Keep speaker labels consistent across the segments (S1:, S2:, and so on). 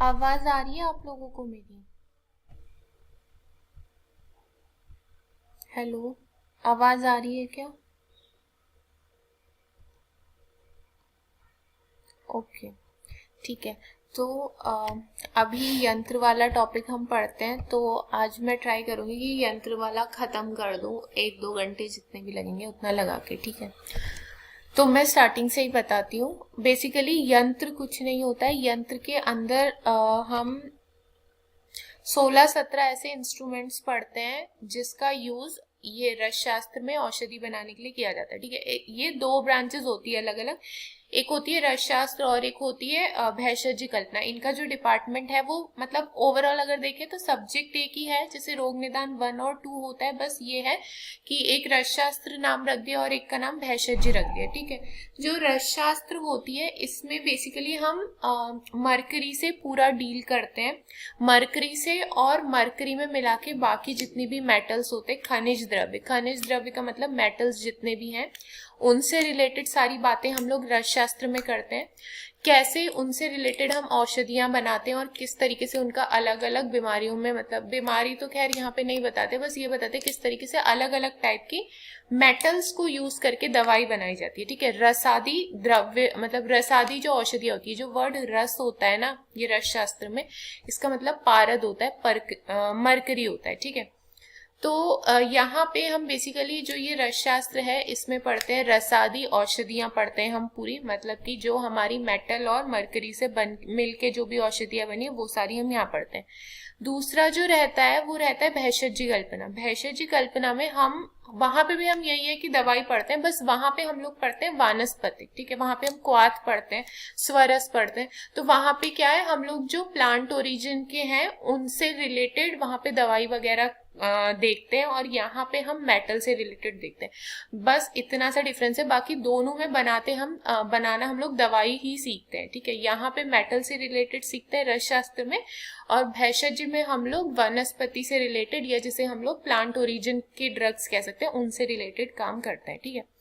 S1: आवाज आ रही है आप लोगों को मेरी? हेलो, आवाज आ रही है क्या? ओके, ठीक है। तो अभी यंत्र वाला टॉपिक हम पढ़ते हैं। तो आज मैं ट्राई करूंगी कि यंत्र वाला खत्म कर दूं, 1-2 घंटे जितने भी लगेंगे उतना लगा के, ठीक है। तो मैं स्टार्टिंग से ही बताती हूँ। बेसिकली यंत्र कुछ नहीं होता है। यंत्र के अंदर हम 16-17 ऐसे इंस्ट्रूमेंट्स पढ़ते हैं जिसका यूज ये रस शास्त्र में औषधि बनाने के लिए किया जाता है, ठीक है। ये दो ब्रांचेस होती है अलग अलग। एक होती है रस शास्त्र और एक होती है भेषज कल्पना। इनका जो डिपार्टमेंट है वो मतलब ओवरऑल अगर देखें तो सब्जेक्ट एक ही है, जैसे रोग निदान 1 और 2 होता है। बस ये है कि एक रस शास्त्र नाम रख दिया और एक का नाम भेषज रख दिया, ठीक है। जो रस शास्त्र होती है इसमें बेसिकली हम मरकरी से पूरा डील करते हैं। मरकरी से और मरकरी में मिला के बाकी जितनी भी मेटल्स होते हैं, खनिज द्रव्य का मतलब मेटल्स जितने भी हैं, उनसे रिलेटेड सारी बातें हम लोग रस शास्त्र में करते हैं। कैसे उनसे रिलेटेड हम औषधियां बनाते हैं और किस तरीके से उनका अलग अलग बीमारियों में, मतलब बीमारी तो खैर यहाँ पे नहीं बताते, बस ये बताते किस तरीके से अलग अलग टाइप की मेटल्स को यूज करके दवाई बनाई जाती है, ठीक है। रसादी द्रव्य मतलब रसादी जो औषधियां होती है, जो वर्ड रस होता है ना ये रस शास्त्र में, इसका मतलब पारद होता है, मरकरी होता है, ठीक है। तो यहाँ पे हम बेसिकली जो ये रस शास्त्र है इसमें पढ़ते हैं रसादी औषधियां पढ़ते हैं हम पूरी, मतलब कि जो हमारी मेटल और मरकरी से बन मिलके जो भी औषधियां बनी है वो सारी हम यहाँ पढ़ते हैं। दूसरा जो रहता है वो रहता है भेषजी कल्पना। भेषजी कल्पना में हम वहां पे भी हम यही है कि दवाई पढ़ते हैं, बस वहां पे हम लोग पढ़ते हैं वानस्पतिक, ठीक है। वहां पे हम क्वाथ पढ़ते हैं, स्वरस पढ़ते हैं। तो वहां पे क्या है, हम लोग जो प्लांट ओरिजिन के हैं उनसे रिलेटेड वहां पे दवाई वगैरह देखते हैं, और यहाँ पे हम मेटल से रिलेटेड देखते हैं। बस इतना सा डिफरेंस है। बाकी दोनों में बनाना हम लोग दवाई ही सीखते हैं, ठीक है। यहाँ पे मेटल से रिलेटेड सीखते हैं रस शास्त्र में, और भेषज में हम लोग वनस्पति से रिलेटेड, या जिसे हम लोग प्लांट ओरिजिन के ड्रग्स कह सकते हैं, उनसे रिलेटेड काम करते हैं, ठीक है।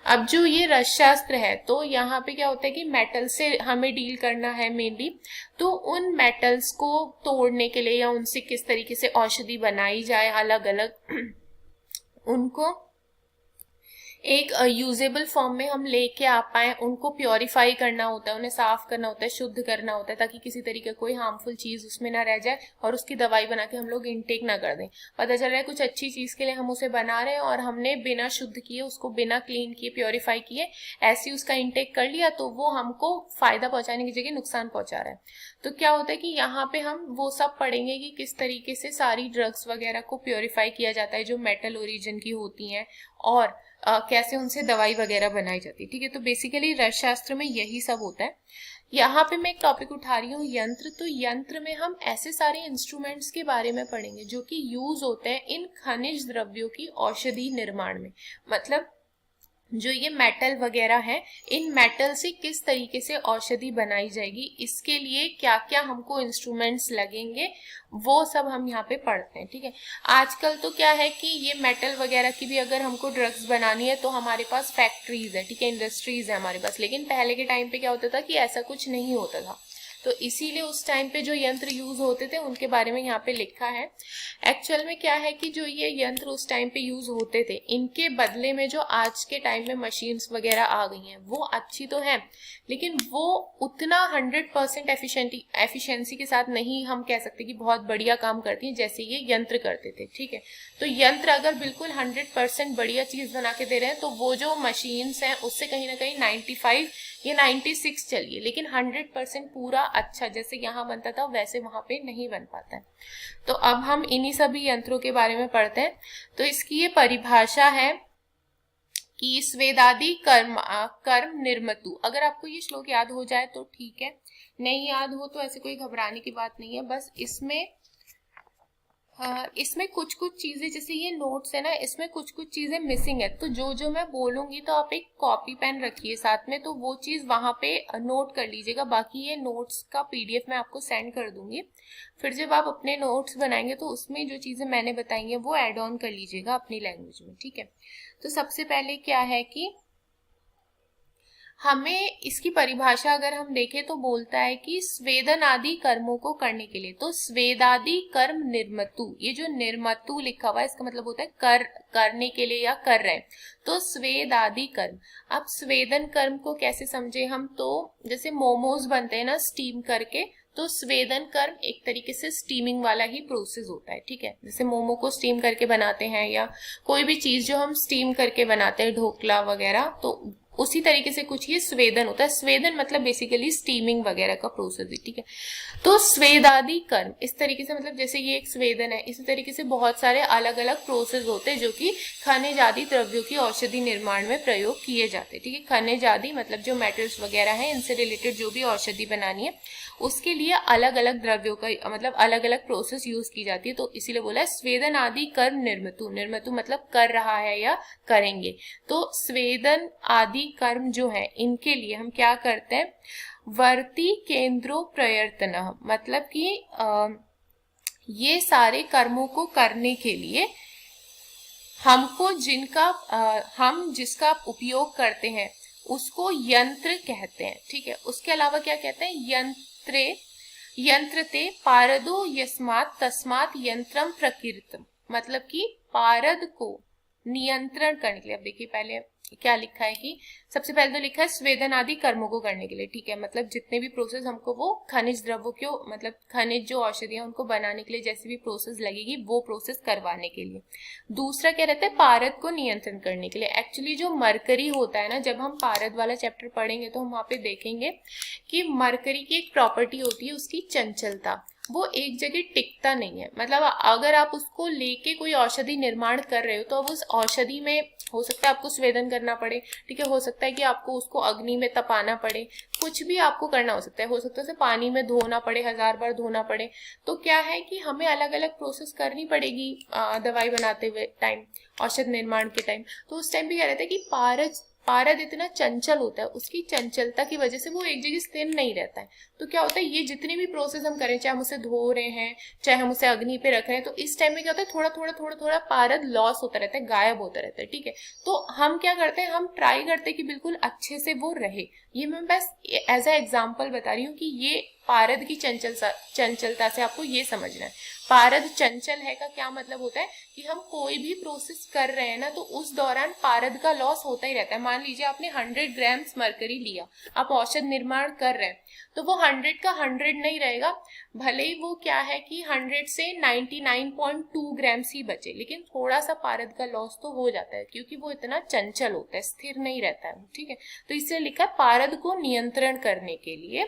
S1: अब जो ये रस शास्त्र है तो यहाँ पे क्या होता है कि मेटल से हमें डील करना है मेनली। तो उन मेटल्स को तोड़ने के लिए या उनसे किस तरीके से औषधि बनाई जाए अलग अलग उनको एक यूजेबल फॉर्म में हम लेके आ पाए, उनको प्योरीफाई करना होता है, उन्हें साफ करना होता है, शुद्ध करना होता है, ताकि किसी तरीके कोई हार्मफुल चीज उसमें ना रह जाए और उसकी दवाई बना के हम लोग इनटेक ना कर दें। पता चल रहा है कुछ अच्छी चीज के लिए हम उसे बना रहे हैं और हमने बिना शुद्ध किए उसको, बिना क्लीन किए, प्योरीफाई किए ऐसे उसका इनटेक कर लिया, तो वो हमको फायदा पहुंचाने की जगह नुकसान पहुंचा रहा है। तो क्या होता है कि यहाँ पे हम वो सब पढ़ेंगे कि किस तरीके से सारी ड्रग्स वगैरह को प्योरीफाई किया जाता है जो मेटल ओरिजिन की होती हैं, और कैसे उनसे दवाई वगैरह बनाई जाती है, ठीक है। तो बेसिकली रस शास्त्र में यही सब होता है। यहाँ पे मैं एक टॉपिक उठा रही हूँ यंत्र। तो यंत्र में हम ऐसे सारे इंस्ट्रूमेंट्स के बारे में पढ़ेंगे जो कि यूज होते हैं इन खनिज द्रव्यों की औषधि निर्माण में। मतलब जो ये मेटल वगैरह है, इन मेटल से किस तरीके से औषधि बनाई जाएगी, इसके लिए क्या क्या हमको इंस्ट्रूमेंट्स लगेंगे, वो सब हम यहाँ पे पढ़ते हैं, ठीक है। आजकल तो क्या है कि ये मेटल वगैरह की भी अगर हमको ड्रग्स बनानी है तो हमारे पास फैक्ट्रीज है, ठीक है, इंडस्ट्रीज है हमारे पास। लेकिन पहले के टाइम पे क्या होता था कि ऐसा कुछ नहीं होता था, तो इसीलिए उस टाइम पे जो यंत्र यूज होते थे उनके बारे में यहाँ पे लिखा है। एक्चुअल में क्या है कि जो ये यंत्र उस टाइम पे यूज होते थे, इनके बदले में जो आज के टाइम में मशीन्स वगैरह आ गई हैं वो अच्छी तो हैं, लेकिन वो उतना 100% एफिशिएंसी के साथ नहीं हम कह सकते कि बहुत बढ़िया काम करती हैं जैसे ये यंत्र करते थे, ठीक है। तो यंत्र अगर बिल्कुल 100% बढ़िया चीज बना के दे रहे हैं तो वो जो मशीन्स हैं उससे कहीं ना कहीं 95 या 96 चलिए, लेकिन 100% पूरा अच्छा जैसे यहाँ बनता था वैसे वहां पे नहीं बन पाता है। तो अब हम इन्हीं सभी यंत्रों के बारे में पढ़ते हैं। तो इसकी ये परिभाषा है कि स्वेदादि कर्म निर्मतु। अगर आपको ये श्लोक याद हो जाए तो ठीक है, नहीं याद हो तो ऐसे कोई घबराने की बात नहीं है। बस इसमें कुछ कुछ चीजें, जैसे ये नोट्स है ना, इसमें कुछ कुछ चीजें मिसिंग है, तो जो जो मैं बोलूंगी तो आप एक कॉपी पेन रखिए साथ में, तो वो चीज वहां पे नोट कर लीजिएगा। बाकी ये नोट्स का पीडीएफ मैं आपको सेंड कर दूंगी, फिर जब आप अपने नोट्स बनाएंगे तो उसमें जो चीजें मैंने बताई हैं वो ऐड ऑन कर लीजिएगा अपनी लैंग्वेज में, ठीक है। तो सबसे पहले क्या है कि हमें इसकी परिभाषा अगर हम देखें तो बोलता है कि स्वेदन आदि कर्मों को करने के लिए, तो स्वेदादि कर्म निर्मतु, ये जो निर्मतु लिखा हुआ है इसका मतलब होता है करने के लिए या कर रहे हैं, तो स्वेदादि कर्म। अब स्वेदन कर्म को कैसे समझे हम, तो जैसे मोमोज बनते हैं ना स्टीम करके, तो स्वेदन कर्म एक तरीके से स्टीमिंग वाला ही प्रोसेस होता है, ठीक है। जैसे मोमो को स्टीम करके बनाते हैं या कोई भी चीज जो हम स्टीम करके बनाते हैं, ढोकला वगैरह, तो उसी तरीके से कुछ ये स्वेदन होता है। स्वेदन मतलब बेसिकली स्टीमिंग वगैरह का प्रोसेस है, ठीक है। तो स्वेदादि कर्म इस तरीके से, मतलब जैसे ये एक स्वेदन है, इसी तरीके से बहुत सारे अलग अलग प्रोसेस होते हैं जो कि खनिज आदि द्रव्यों की औषधि निर्माण में प्रयोग किए जाते हैं, ठीक है। खनिज आदि मतलब जो मेटल्स वगैरह हैं, इनसे रिलेटेड जो भी औषधि बनानी है उसके लिए अलग अलग द्रव्यों का मतलब अलग अलग प्रोसेस यूज की जाती है, तो इसीलिए बोला है स्वेदन आदि कर्म निर्मतु। निर्मतु मतलब कर रहा है या करेंगे। तो स्वेदन आदि कर्म जो है इनके लिए हम क्या करते हैं, वर्ती केंद्रो प्रयत्न, मतलब कि ये सारे कर्मों को करने के लिए हमको हम जिसका उपयोग करते हैं उसको यंत्र कहते हैं, ठीक है। उसके अलावा क्या कहते हैं, यंत्रते पारदो यस्मात् तस्मात् यंत्रम प्रकीर्तम, मतलब कि पारद को नियंत्रण करने के लिए। अब देखिए पहले क्या लिखा है कि सबसे पहले तो लिखा है स्वेदन आदि कर्मों को करने के लिए, ठीक है। मतलब जितने भी प्रोसेस हमको वो खनिज द्रव्यों को, मतलब खनिज जो औषधियां उनको बनाने के लिए जैसे भी प्रोसेस लगेगी वो प्रोसेस करवाने के लिए। दूसरा क्या रहता है, पारद को नियंत्रण करने के लिए। एक्चुअली जो मरकरी होता है ना, जब हम पारद वाला चैप्टर पढ़ेंगे तो हम वहां पे देखेंगे कि मरकरी की एक प्रॉपर्टी होती है उसकी चंचलता, वो एक जगह टिकता नहीं है। मतलब अगर आप उसको लेके कोई औषधि निर्माण कर रहे हो तो अब उस औषधि में हो सकता है आपको स्वेदन करना पड़े, ठीक है, हो सकता है कि आपको उसको अग्नि में तपाना पड़े, कुछ भी आपको करना हो सकता है उसे पानी में धोना पड़े, 1000 बार धोना पड़े। तो क्या है कि हमें अलग अलग प्रोसेस करनी पड़ेगी दवाई बनाते हुए टाइम, औषध निर्माण के टाइम। तो उस टाइम भी क्या रहता है कि पारद इतना चंचल होता है, उसकी चंचलता की वजह से वो एक जगह स्थिर नहीं रहता है। तो क्या होता है, ये जितनी भी प्रोसेस हम करें, चाहे हम उसे धो रहे हैं, चाहे हम उसे अग्नि पे रख रहे हैं, तो इस टाइम में क्या होता है, थोड़ा थोड़ा पारद लॉस होता रहता है, गायब होता रहता है, ठीक है। तो हम क्या करते हैं, हम ट्राई करते हैं कि बिल्कुल अच्छे से वो रहे। ये मैं बस एज ए एग्जाम्पल बता रही हूँ कि ये पारद की चंचलता से आपको ये समझना है। पारद चंचल है का क्या मतलब होता है कि हम कोई भी प्रोसेस कर रहे हैं ना, तो उस दौरान पारद का लॉस होता ही रहता है। मान लीजिए आपने 100 ग्राम्स मरकरी लिया, आप औषध निर्माण कर रहे हैं, तो वो 100 का 100 नहीं रहेगा, भले ही वो क्या है कि 100 से 99.2 ग्राम्स ही बचे, लेकिन थोड़ा सा पारद का लॉस तो हो जाता है क्योंकि वो इतना चंचल होता है, स्थिर नहीं रहता है, ठीक है। तो इससे लिखा है पारद को नियंत्रण करने के लिए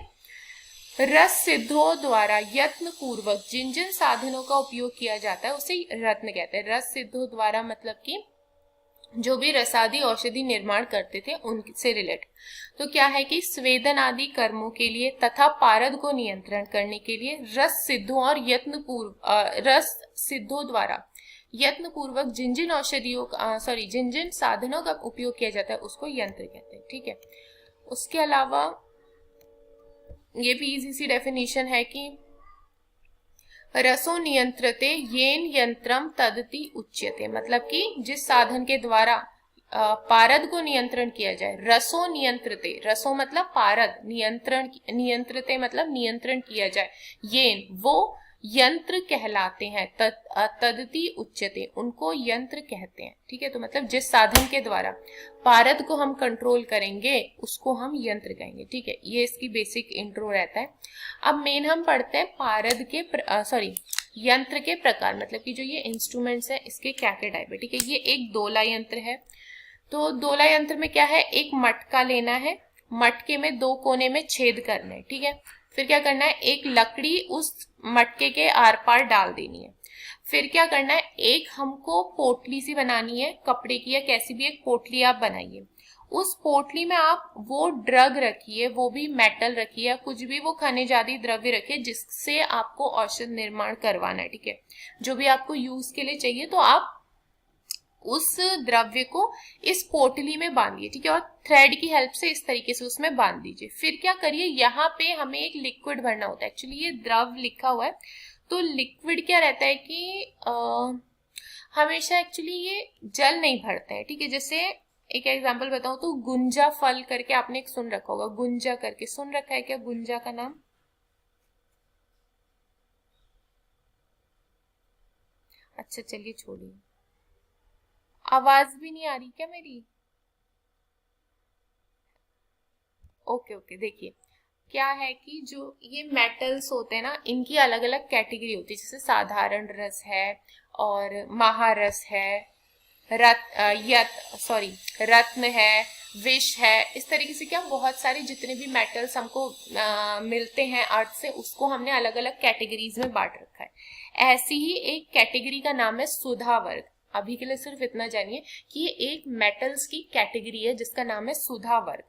S1: रस सिद्धों द्वारा यत्न पूर्वक जिन जिन साधनों का उपयोग किया जाता है उसे रत्न कहते हैं। रस सिद्धों द्वारा मतलब कि जो भी रसादी औषधि निर्माण करते थे उनसे रिलेटेड। तो क्या है कि स्वेदन आदि कर्मों के लिए तथा पारद को नियंत्रण करने के लिए रस सिद्धों और रस सिद्धों द्वारा यत्न पूर्वक जिन जिन औषधियों जिन जिन साधनों का उपयोग किया जाता है उसको यंत्र कहते हैं, ठीक है। उसके अलावा ये भी इजी सी डेफिनेशन है कि रसो नियंत्रते येन यंत्रम तदति उच्यते, मतलब कि जिस साधन के द्वारा पारद को नियंत्रण किया जाए। रसो नियंत्रते, रसो मतलब पारद, नियंत्रते मतलब नियंत्रण किया जाए, येन वो यंत्र कहलाते हैं, तदति उच्यते उनको यंत्र कहते हैं, ठीक है। तो मतलब जिस साधन के द्वारा पारद को हम कंट्रोल करेंगे उसको हम यंत्र कहेंगे, ठीक है। ये इसकी बेसिक इंट्रो रहता है। अब मेन हम पढ़ते हैं पारद के यंत्र के प्रकार, मतलब कि जो ये इंस्ट्रूमेंट्स है इसके क्या क्या टाइप है, ठीक है। ये एक दोला यंत्र है। तो दोला यंत्र में क्या है, एक मटका लेना है, मटके में 2 कोने में छेद करना है, ठीक है। फिर क्या करना है, एक लकड़ी उस मटके के आर पार डाल देनी है। फिर क्या करना है, एक हमको पोटली सी बनानी है, कपड़े की या कैसी भी एक पोटली आप बनाइए। उस पोटली में आप वो ड्रग रखिए, वो भी मेटल रखिए या कुछ भी वो खनिज आदि द्रव्य रखिए जिससे आपको औषध निर्माण करवाना है, ठीक है। जो भी आपको यूज के लिए चाहिए तो आप उस द्रव्य को इस पोटली में बांधिए, ठीक है, और थ्रेड की हेल्प से इस तरीके से उसमें बांध दीजिए। फिर क्या करिए, यहाँ पे हमें एक लिक्विड भरना होता है। एक्चुअली ये द्रव लिखा हुआ है, तो लिक्विड क्या रहता है कि हमेशा एक्चुअली ये जल नहीं भरता है, ठीक है। जैसे एक एग्जांपल बताऊं तो गुंजा फल करके आपने एक सुन रखा होगा, गुंजा करके सुन रखा है क्या गुंजा का नाम? अच्छा चलिए छोड़िए। आवाज भी नहीं आ रही क्या मेरी? ओके ओके, देखिए क्या है कि जो ये मेटल्स होते हैं ना, इनकी अलग अलग कैटेगरी होती है, जैसे साधारण रस है और महारस है, रत्न है, विष है। इस तरीके से क्या बहुत सारे जितने भी मेटल्स हमको मिलते हैं अर्थ से, उसको हमने अलग अलग कैटेगरीज में बांट रखा है। ऐसी ही एक कैटेगरी का नाम है सुधा वर्ग। अभी के लिए सिर्फ इतना जानिए कि ये एक मेटल्स की कैटेगरी है जिसका नाम है सुधा वर्ग।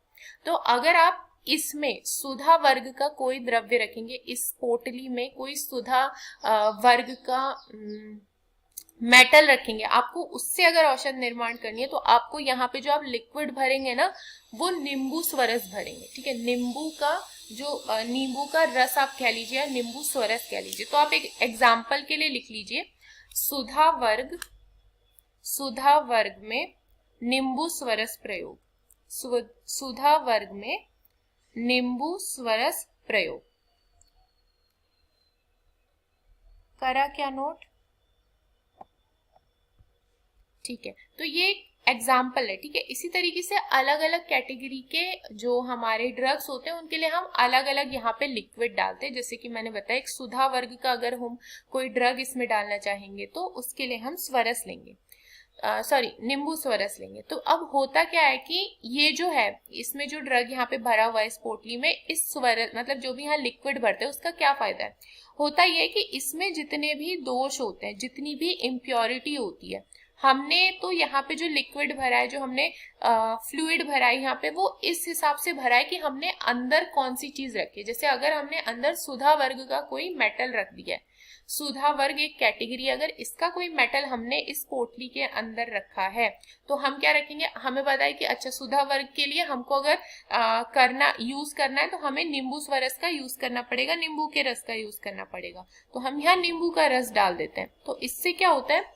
S1: तो अगर आप इसमें सुधा वर्ग का कोई द्रव्य रखेंगे, इस पोटली में कोई सुधा वर्ग का मेटल रखेंगे, आपको उससे अगर औषध निर्माण करनी है तो आपको यहाँ पे जो आप लिक्विड भरेंगे ना, वो नींबू स्वरस भरेंगे। ठीक है, नींबू का जो नींबू का रस आप कह लीजिए या नींबू स्वरस कह लीजिए। तो आप एक एग्जाम्पल के लिए लिख लीजिए, सुधा वर्ग, सुधा वर्ग में नींबू स्वरस प्रयोग, सुधा वर्ग में नींबू स्वरस प्रयोग। करा क्या नोट? ठीक है, तो ये एक एग्जाम्पल है। ठीक है, इसी तरीके से अलग अलग कैटेगरी के जो हमारे ड्रग्स होते हैं उनके लिए हम अलग अलग यहाँ पे लिक्विड डालते हैं। जैसे कि मैंने बताया, एक सुधा वर्ग का अगर हम कोई ड्रग इसमें डालना चाहेंगे तो उसके लिए हम स्वरस लेंगे, सॉरी नींबू स्वरस लेंगे। तो अब होता क्या है कि ये जो है, इसमें जो ड्रग यहाँ पे भरा हुआ है इस पोटली में, इस स्वरस मतलब जो भी यहाँ लिक्विड भरते हैं उसका क्या फायदा है? होता यह है कि इसमें जितने भी दोष होते हैं, जितनी भी इम्प्योरिटी होती है, हमने तो यहाँ पे जो लिक्विड भरा है, जो हमने फ्लूइड भरा है यहाँ पे, वो इस हिसाब से भरा है कि हमने अंदर कौन सी चीज रखी है। जैसे अगर हमने अंदर सुधा वर्ग का कोई मेटल रख दिया है, सुधा वर्ग एक कैटेगरी, अगर इसका कोई मेटल हमने इस पोटली के अंदर रखा है तो हम क्या रखेंगे? हमें पता है कि अच्छा सुधा वर्ग के लिए हमको अगर यूज करना है तो हमें नींबू स्वरस का यूज करना पड़ेगा, नींबू के रस का यूज करना पड़ेगा। तो हम यहाँ नींबू का रस डाल देते हैं। तो इससे क्या होता है,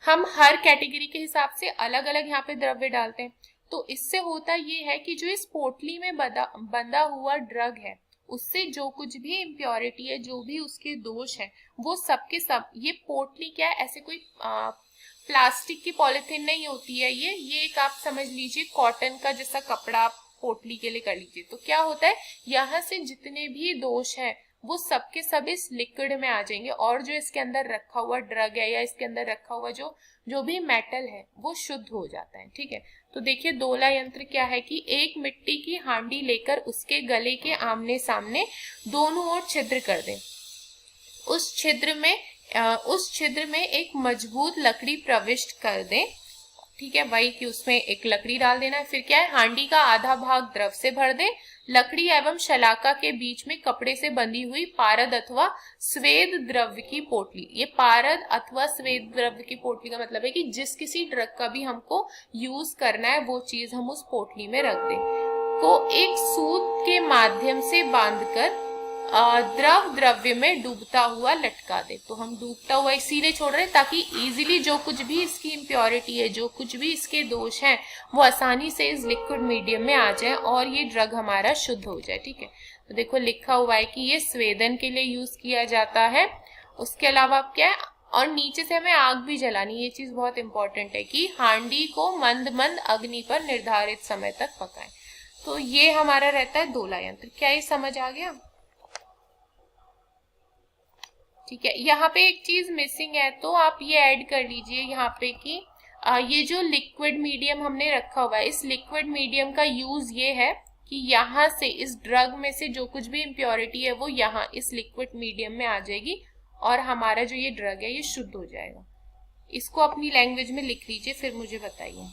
S1: हम हर कैटेगरी के हिसाब से अलग अलग यहाँ पे द्रव्य डालते हैं। तो इससे होता ये है कि जो इस पोटली में बंधा हुआ ड्रग है, उससे जो कुछ भी इम्प्योरिटी है, जो भी उसके दोष है, वो सबके सब, ये पोटली क्या है, ऐसे कोई प्लास्टिक की पॉलिथीन नहीं होती है, ये एक आप समझ लीजिए कॉटन का जैसा कपड़ा आप पोटली के लिए कर लीजिए। तो क्या होता है, यहाँ से जितने भी दोष है वो सबके सब इस लिक्विड में आ जाएंगे, और जो इसके अंदर रखा हुआ ड्रग है या इसके अंदर रखा हुआ जो जो भी मेटल है वो शुद्ध हो जाता है। ठीक है, तो देखिए दोला यंत्र क्या है कि एक मिट्टी की हांडी लेकर उसके गले के आमने सामने दोनों ओर छिद्र कर दें। उस छिद्र में एक मजबूत लकड़ी प्रविष्ट कर दें। ठीक है, वही कि उसमें एक लकड़ी डाल देना है। फिर क्या है, हांडी का आधा भाग द्रव से भर दें। लकड़ी एवं शलाका के बीच में कपड़े से बंधी हुई पारद अथवा स्वेद द्रव्य की पोटली। ये पारद अथवा स्वेद द्रव्य की पोटली का मतलब है कि जिस किसी ड्रग का भी हमको यूज करना है वो चीज हम उस पोटली में रख दें, को एक सूत के माध्यम से बांधकर द्रव्य में डूबता हुआ लटका दे। तो हम डूबता हुआ इसीलिए छोड़ रहे हैं ताकि इजीली जो कुछ भी इसकी इम्प्योरिटी है, जो कुछ भी इसके दोष हैं, वो आसानी से इस लिक्विड मीडियम में आ जाए और ये ड्रग हमारा शुद्ध हो जाए। ठीक है, तो देखो लिखा हुआ है कि ये स्वेदन के लिए यूज किया जाता है। उसके अलावा क्या है, और नीचे से हमें आग भी जलानी, ये चीज बहुत इंपॉर्टेंट है कि हांडी को मंद मंद अग्नि पर निर्धारित समय तक पकाएं। तो ये हमारा रहता है दोला यंत्र। क्या ये समझ आ गया? ठीक है, यहाँ पे एक चीज मिसिंग है तो आप ये ऐड कर लीजिए यहाँ पे कि ये जो लिक्विड मीडियम हमने रखा हुआ है, इस लिक्विड मीडियम का यूज ये है कि यहाँ से इस ड्रग में से जो कुछ भी इम्प्योरिटी है वो यहाँ इस लिक्विड मीडियम में आ जाएगी और हमारा जो ये ड्रग है ये शुद्ध हो जाएगा। इसको अपनी लैंग्वेज में लिख लीजिए, फिर मुझे बताइए।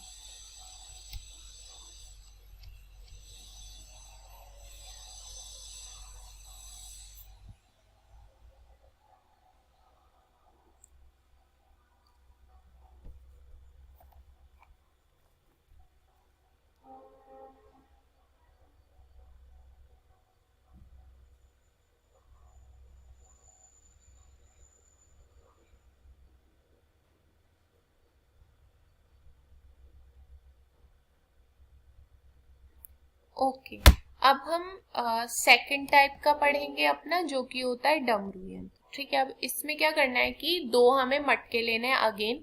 S1: ओके, अब हम सेकंड टाइप का पढ़ेंगे अपना, जो कि होता है डमरू यंत्र। ठीक है, अब इसमें क्या करना है कि दो हमें मटके लेने हैं अगेन,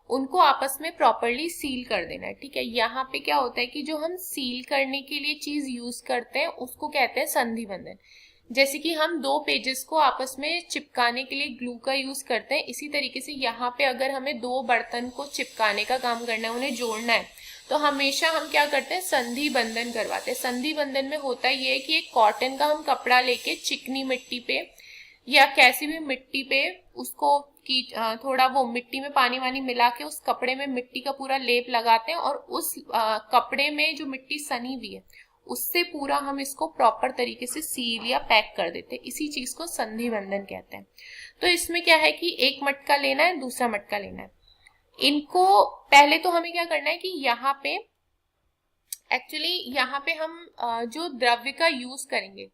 S1: उनको आपस में प्रॉपरली सील कर देना है। ठीक है, यहाँ पे क्या होता है कि जो हम सील करने के लिए चीज यूज करते हैं उसको कहते हैं संधि बंधन। जैसे कि हम दो पेजेस को आपस में चिपकाने के लिए ग्लू का यूज करते हैं, इसी तरीके से यहाँ पे अगर हमें दो बर्तन को चिपकाने का काम करना है, उन्हें जोड़ना है, तो हमेशा हम क्या करते हैं, संधि बंधन करवाते हैं। संधि बंधन में होता ये है कि एक कॉटन का हम कपड़ा लेके चिकनी मिट्टी पे या कैसी भी मिट्टी पे उसको की थोड़ा वो मिट्टी में पानी वानी मिला के उस कपड़े में मिट्टी का पूरा लेप लगाते हैं, और उस कपड़े में जो मिट्टी सनी हुई है उससे पूरा हम इसको प्रॉपर तरीके से सील या पैक कर देते हैं। इसी चीज को संधि बंधन कहते हैं। तो इसमें क्या है कि एक मटका लेना है, दूसरा मटका लेना है। इनको पहले तो हमें क्या करना है कि यहाँ पे एक्चुअली यहाँ पे हम जो द्रव्य का यूज करेंगे,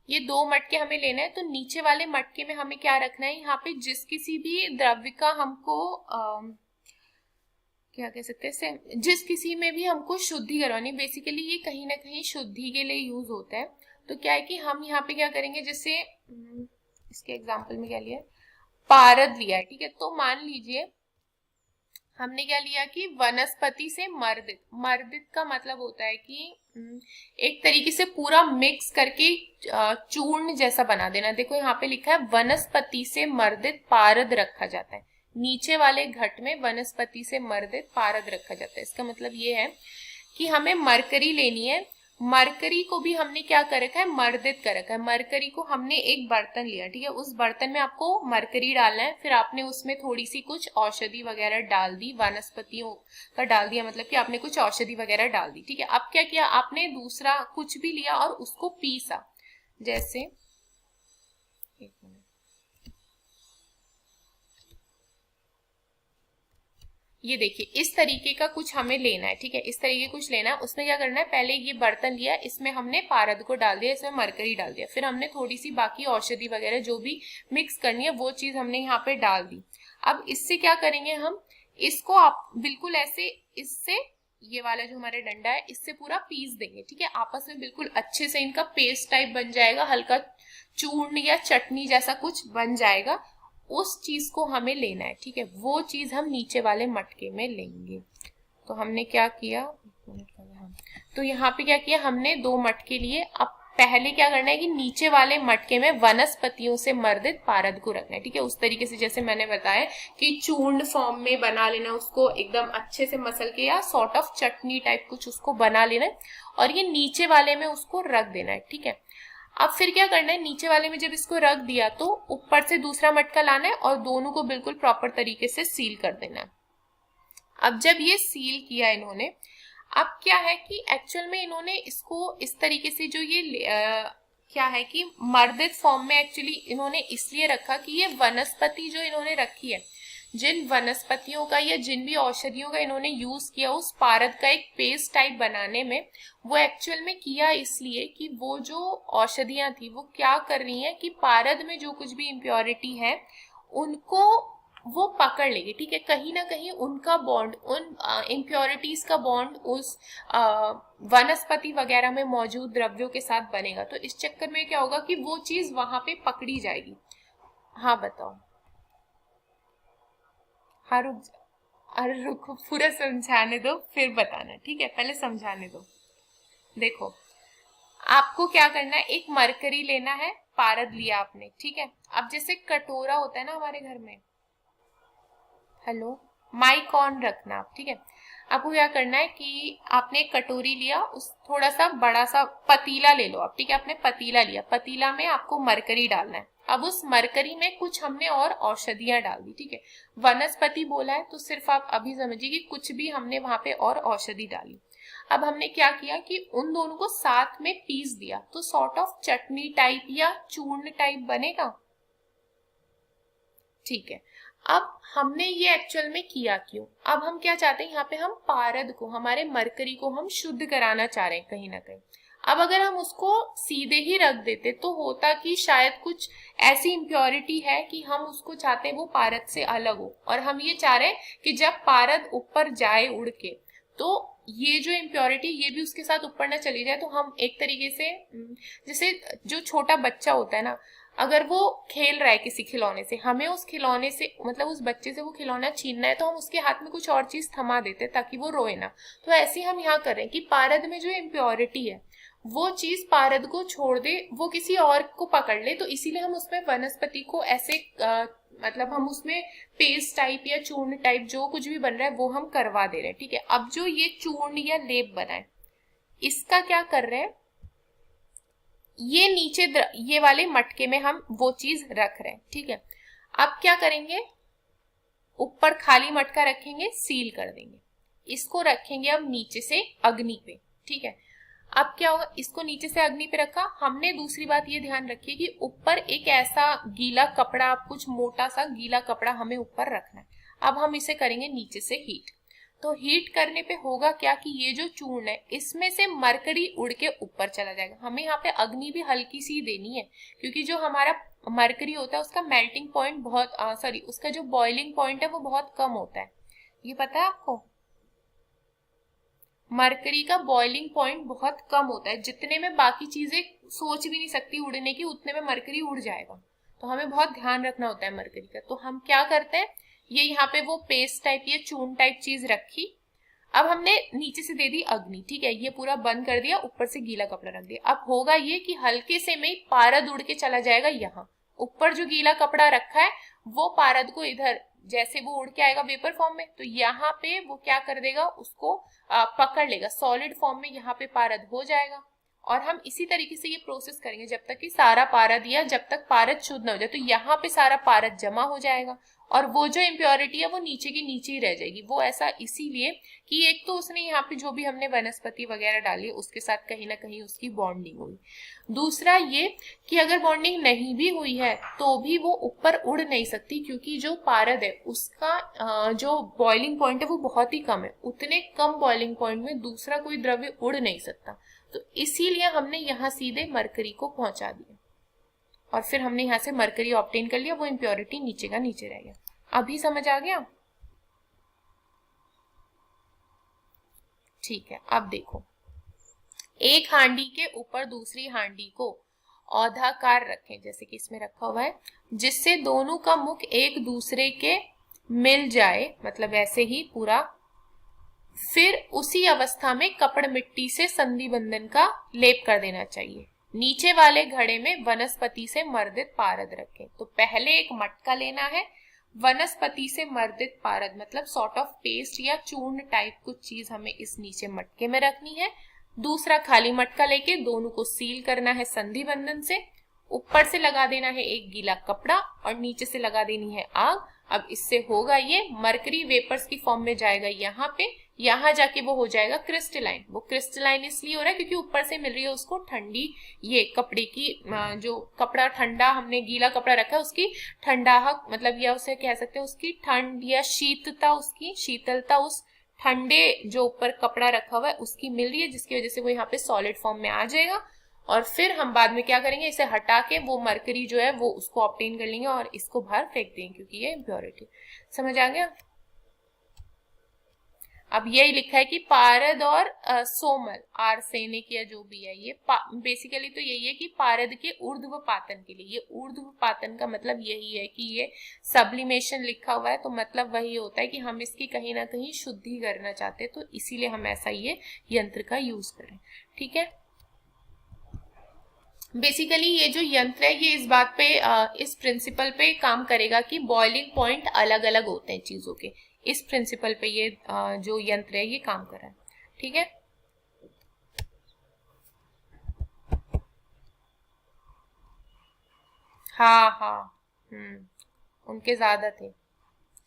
S1: ये दो मटके हमें लेना है। तो नीचे वाले मटके में हमें क्या रखना है, यहाँ पे जिस किसी भी द्रव्य का हमको क्या कह सकते हैं, जिस किसी में भी हमको शुद्धि करवानी, बेसिकली ये कहीं ना कहीं शुद्धि के लिए यूज होता है। तो क्या है कि हम यहाँ पे क्या करेंगे, जैसे इसके एग्जाम्पल में क्या लिया है, पारद लिया है। ठीक है, तो मान लीजिए हमने क्या लिया कि वनस्पति से मर्दित। मर्दित का मतलब होता है कि एक तरीके से पूरा मिक्स करके चूर्ण जैसा बना देना। देखो यहाँ पे लिखा है वनस्पति से मर्दित पारद रखा जाता है। नीचे वाले घट में वनस्पति से मर्दित पारद रखा जाता है। इसका मतलब ये है कि हमें मरकरी लेनी है। मरकरी को भी हमने क्या कर रखा है, मर्दित कर रखा है। मरकरी को हमने एक बर्तन लिया, ठीक है, उस बर्तन में आपको मरकरी डालना है, फिर आपने उसमें थोड़ी सी कुछ औषधि वगैरह डाल दी, वनस्पतियों का डाल दिया, मतलब कि आपने कुछ औषधि वगैरह डाल दी। ठीक है, अब क्या किया आपने, दूसरा कुछ भी लिया और उसको पीसा। जैसे एक मिनट, ये देखिए इस तरीके का कुछ हमें लेना है। ठीक है, इस तरीके कुछ लेना है। उसमें क्या करना है, पहले ये बर्तन लिया, इसमें हमने पारद को डाल दिया, इसमें मरकरी डाल दिया, फिर हमने थोड़ी सी बाकी औषधि वगैरह जो भी मिक्स करनी है वो चीज हमने यहाँ पे डाल दी। अब इससे क्या करेंगे हम, इसको आप बिल्कुल ऐसे, इससे ये वाला जो हमारा डंडा है इससे पूरा पीस देंगे। ठीक है, आपस में बिल्कुल अच्छे से इनका पेस्ट टाइप बन जाएगा, हल्का चूर्ण या चटनी जैसा कुछ बन जाएगा। उस चीज को हमें लेना है। ठीक है, वो चीज हम नीचे वाले मटके में लेंगे। तो हमने क्या किया, तो यहाँ पे क्या किया हमने, दो मटके लिए। अब पहले क्या करना है कि नीचे वाले मटके में वनस्पतियों से मर्दित पारद को रखना है। ठीक है, उस तरीके से जैसे मैंने बताया कि चूर्ण फॉर्म में बना लेना, उसको एकदम अच्छे से मसल के या सॉर्ट ऑफ चटनी टाइप कुछ उसको बना लेना है, और ये नीचे वाले में उसको रख देना है। ठीक है, अब फिर क्या करना है, नीचे वाले में जब इसको रख दिया तो ऊपर से दूसरा मटका लाना है और दोनों को बिल्कुल प्रॉपर तरीके से सील कर देना है। अब जब ये सील किया इन्होंने, अब क्या है कि एक्चुअल में इन्होंने इसको इस तरीके से जो ये क्या है कि मर्दित फॉर्म में एक्चुअली इन्होंने इसलिए रखा कि ये वनस्पति जो इन्होंने रखी है, जिन वनस्पतियों का या जिन भी औषधियों का इन्होंने यूज किया उस पारद का एक पेस्ट टाइप बनाने में, वो एक्चुअल में किया इसलिए कि वो जो औषधियां थी वो क्या कर रही हैं कि पारद में जो कुछ भी इम्प्योरिटी है उनको वो पकड़ लेगी। ठीक है, कहीं ना कहीं उनका बॉन्ड, उन इम्प्योरिटीज का बॉन्ड उस वनस्पति वगैरह में मौजूद द्रव्यों के साथ बनेगा। तो इस चक्कर में क्या होगा कि वो चीज वहां पे पकड़ी जाएगी। हाँ बताओ, हाँ रुक अरे रुको, पूरा समझाने दो फिर बताना। ठीक है, पहले समझाने दो। देखो आपको क्या करना है, एक मरकरी लेना है, पारद लिया आपने। ठीक है, अब जैसे कटोरा होता है ना हमारे घर में, हेलो, माइक ऑन रखना आप। ठीक है, आपको क्या करना है कि आपने एक कटोरी लिया, उस थोड़ा सा बड़ा सा पतीला ले लो आप। ठीक है, आपने पतीला लिया, पतीला में आपको मरकरी डालना है। अब उस मरकरी में कुछ हमने और औषधियां डाल दी। ठीक है, वनस्पति बोला है तो सिर्फ आप अभी समझिए कि कुछ भी हमने वहां पे और औषधि डाली। अब हमने क्या किया कि उन दोनों को साथ में पीस दिया, तो सॉर्ट ऑफ चटनी टाइप या चूर्ण टाइप बनेगा। ठीक है, अब हमने ये एक्चुअल में किया क्यों, अब हम क्या चाहते हैं, यहाँ पे हम पारद को, हमारे मरकरी को हम शुद्ध कराना चाह रहे हैं कहीं ना कहीं। अब अगर हम उसको सीधे ही रख देते तो होता कि शायद कुछ ऐसी इम्प्योरिटी है कि हम उसको चाहते हैं वो पारद से अलग हो, और हम ये चाह रहे हैं कि जब पारद ऊपर जाए उड़ के तो ये जो इम्प्योरिटी ये भी उसके साथ ऊपर ना चली जाए, तो हम एक तरीके से जैसे जो छोटा बच्चा होता है ना, अगर वो खेल रहा है किसी खिलौने से, हमें उस खिलौने से मतलब उस बच्चे से वो खिलौना छीनना है, तो हम उसके हाथ में कुछ और चीज थमा देते हैं ताकि वो रोए ना। तो ऐसे ही हम यहाँ कर रहे हैं कि पारद में जो इम्प्योरिटी है वो चीज पारद को छोड़ दे, वो किसी और को पकड़ ले, तो इसीलिए हम उसमें वनस्पति को ऐसे मतलब हम उसमें पेस्ट टाइप या चूर्ण टाइप जो कुछ भी बन रहा है वो हम करवा दे रहे हैं। ठीक है, अब जो ये चूर्ण या लेप बना है इसका क्या कर रहे हैं, ये नीचे ये वाले मटके में हम वो चीज रख रहे हैं। ठीक है, अब क्या करेंगे, ऊपर खाली मटका रखेंगे, सील कर देंगे, इसको रखेंगे अब नीचे से अग्नि पे। ठीक है, अब क्या होगा, इसको नीचे से अग्नि पे रखा हमने। दूसरी बात ये ध्यान रखिए कि ऊपर एक ऐसा गीला कपड़ा, कुछ मोटा सा गीला कपड़ा हमें ऊपर रखना है। अब हम इसे करेंगे नीचे से हीट। तो हीट करने पे होगा क्या कि ये जो चूर्ण है इसमें से मरकरी उड़ के ऊपर चला जाएगा। हमें यहाँ पे अग्नि भी हल्की सी देनी है, क्योंकि जो हमारा मरकरी होता है उसका मेल्टिंग पॉइंट बहुत सॉरी उसका जो बॉइलिंग पॉइंट है वो बहुत कम होता है। ये पता है आपको, मरकरी का बॉइलिंग पॉइंट बहुत कम होता है, जितने में बाकी चीजें सोच भी नहीं सकती उड़ने की, उतने में मरकरी उड़ जाएगा। तो हमें बहुत ध्यान रखना होता है मरकरी का। तो हम क्या करते हैं, ये यहाँ पे वो पेस्ट टाइप ये चूर्ण टाइप चीज रखी, अब हमने नीचे से दे दी अग्नि। ठीक है, ये पूरा बंद कर दिया, ऊपर से गीला कपड़ा रख दिया। अब होगा ये कि हल्के से में पारद उड़ के चला जाएगा यहाँ, ऊपर जो गीला कपड़ा रखा है वो पारद को इधर जैसे वो उड़ के आएगा वेपर फॉर्म में, तो यहाँ पे वो क्या कर देगा, उसको पकड़ लेगा सॉलिड फॉर्म में, यहाँ पे पारद हो जाएगा। और हम इसी तरीके से ये प्रोसेस करेंगे जब तक कि सारा पारद या जब तक पारद शुद्ध न हो जाए। तो यहाँ पे सारा पारद जमा हो जाएगा और वो जो इम्प्योरिटी है वो नीचे की नीचे ही रह जाएगी। वो ऐसा इसीलिए कि एक तो उसने यहाँ पे जो भी हमने वनस्पति वगैरह डाली उसके साथ कहीं ना कहीं उसकी बॉन्डिंग हुई। दूसरा ये कि अगर बॉन्डिंग नहीं भी हुई है तो भी वो ऊपर उड़ नहीं सकती, क्योंकि जो पारद है उसका जो बॉइलिंग पॉइंट है वो बहुत ही कम है। उतने कम बॉइलिंग पॉइंट में दूसरा कोई द्रव्य उड़ नहीं सकता। तो इसीलिए हमने यहाँ सीधे मरकरी को पहुंचा दिया और फिर हमने यहाँ से मरकरी ऑब्टेन कर लिया, वो इम्प्योरिटी नीचे का नीचे रह गया। अभी समझ आ गया? ठीक है, अब देखो, एक हांडी के ऊपर दूसरी हांडी को औधाकार रखें, जैसे कि इसमें रखा हुआ है, जिससे दोनों का मुख एक दूसरे के मिल जाए, मतलब ऐसे ही पूरा। फिर उसी अवस्था में कपड़ मिट्टी से संधि बंधन का लेप कर देना चाहिए। नीचे वाले घड़े में वनस्पति से मर्दित पारद रखें। तो पहले एक मटका लेना है, वनस्पति से मर्दित पारद मतलब सॉर्ट ऑफ पेस्ट या चूर्ण टाइप कुछ चीज हमें इस नीचे मटके में रखनी है। दूसरा खाली मटका लेके दोनों को सील करना है संधि बंधन से। ऊपर से लगा देना है एक गीला कपड़ा और नीचे से लगा देनी है आग। अब इससे होगा ये मरकरी वेपर्स की फॉर्म में जाएगा यहाँ पे, यहाँ जाके वो हो जाएगा क्रिस्टलाइन। वो क्रिस्टलाइन इसलिए हो रहा है क्योंकि ऊपर से मिल रही है उसको ठंडी ये कपड़े की जो कपड़ा ठंडा हमने गीला कपड़ा रखा है उसकी ठंडाहट, मतलब या उसे कह सकते हैं उसकी ठंड या शीतता, उसकी शीतलता उस ठंडे जो ऊपर कपड़ा रखा हुआ है उसकी मिल रही है, जिसकी वजह से वो यहाँ पे सॉलिड फॉर्म में आ जाएगा। और फिर हम बाद में क्या करेंगे, इसे हटा के वो मरकरी जो है वो उसको ऑब्टेन कर लेंगे और इसको बाहर फेंक देंगे क्योंकि ये इम्प्योरिटी। समझ आ गया? अब यही लिखा है कि पारद और सोमल आर्सेनिक या जो भी है ये बेसिकली तो यही है कि पारद के ऊर्ध्व पातन के लिए, ये ऊर्ध्व पातन का मतलब यही है कि ये सब्लिमेशन लिखा हुआ है तो मतलब वही होता है कि हम इसकी कहीं ना कहीं शुद्धि करना चाहते हैं, तो इसीलिए हम ऐसा ये यंत्र का यूज करें। ठीक है, बेसिकली ये जो यंत्र है ये इस बात पे इस प्रिंसिपल पे काम करेगा कि बॉइलिंग पॉइंट अलग अलग होते हैं चीजों के। इस प्रिंसिपल पे ये जो यंत्र है ये काम कर रहा है। ठीक है, हाँ हाँ, उनके ज्यादा थे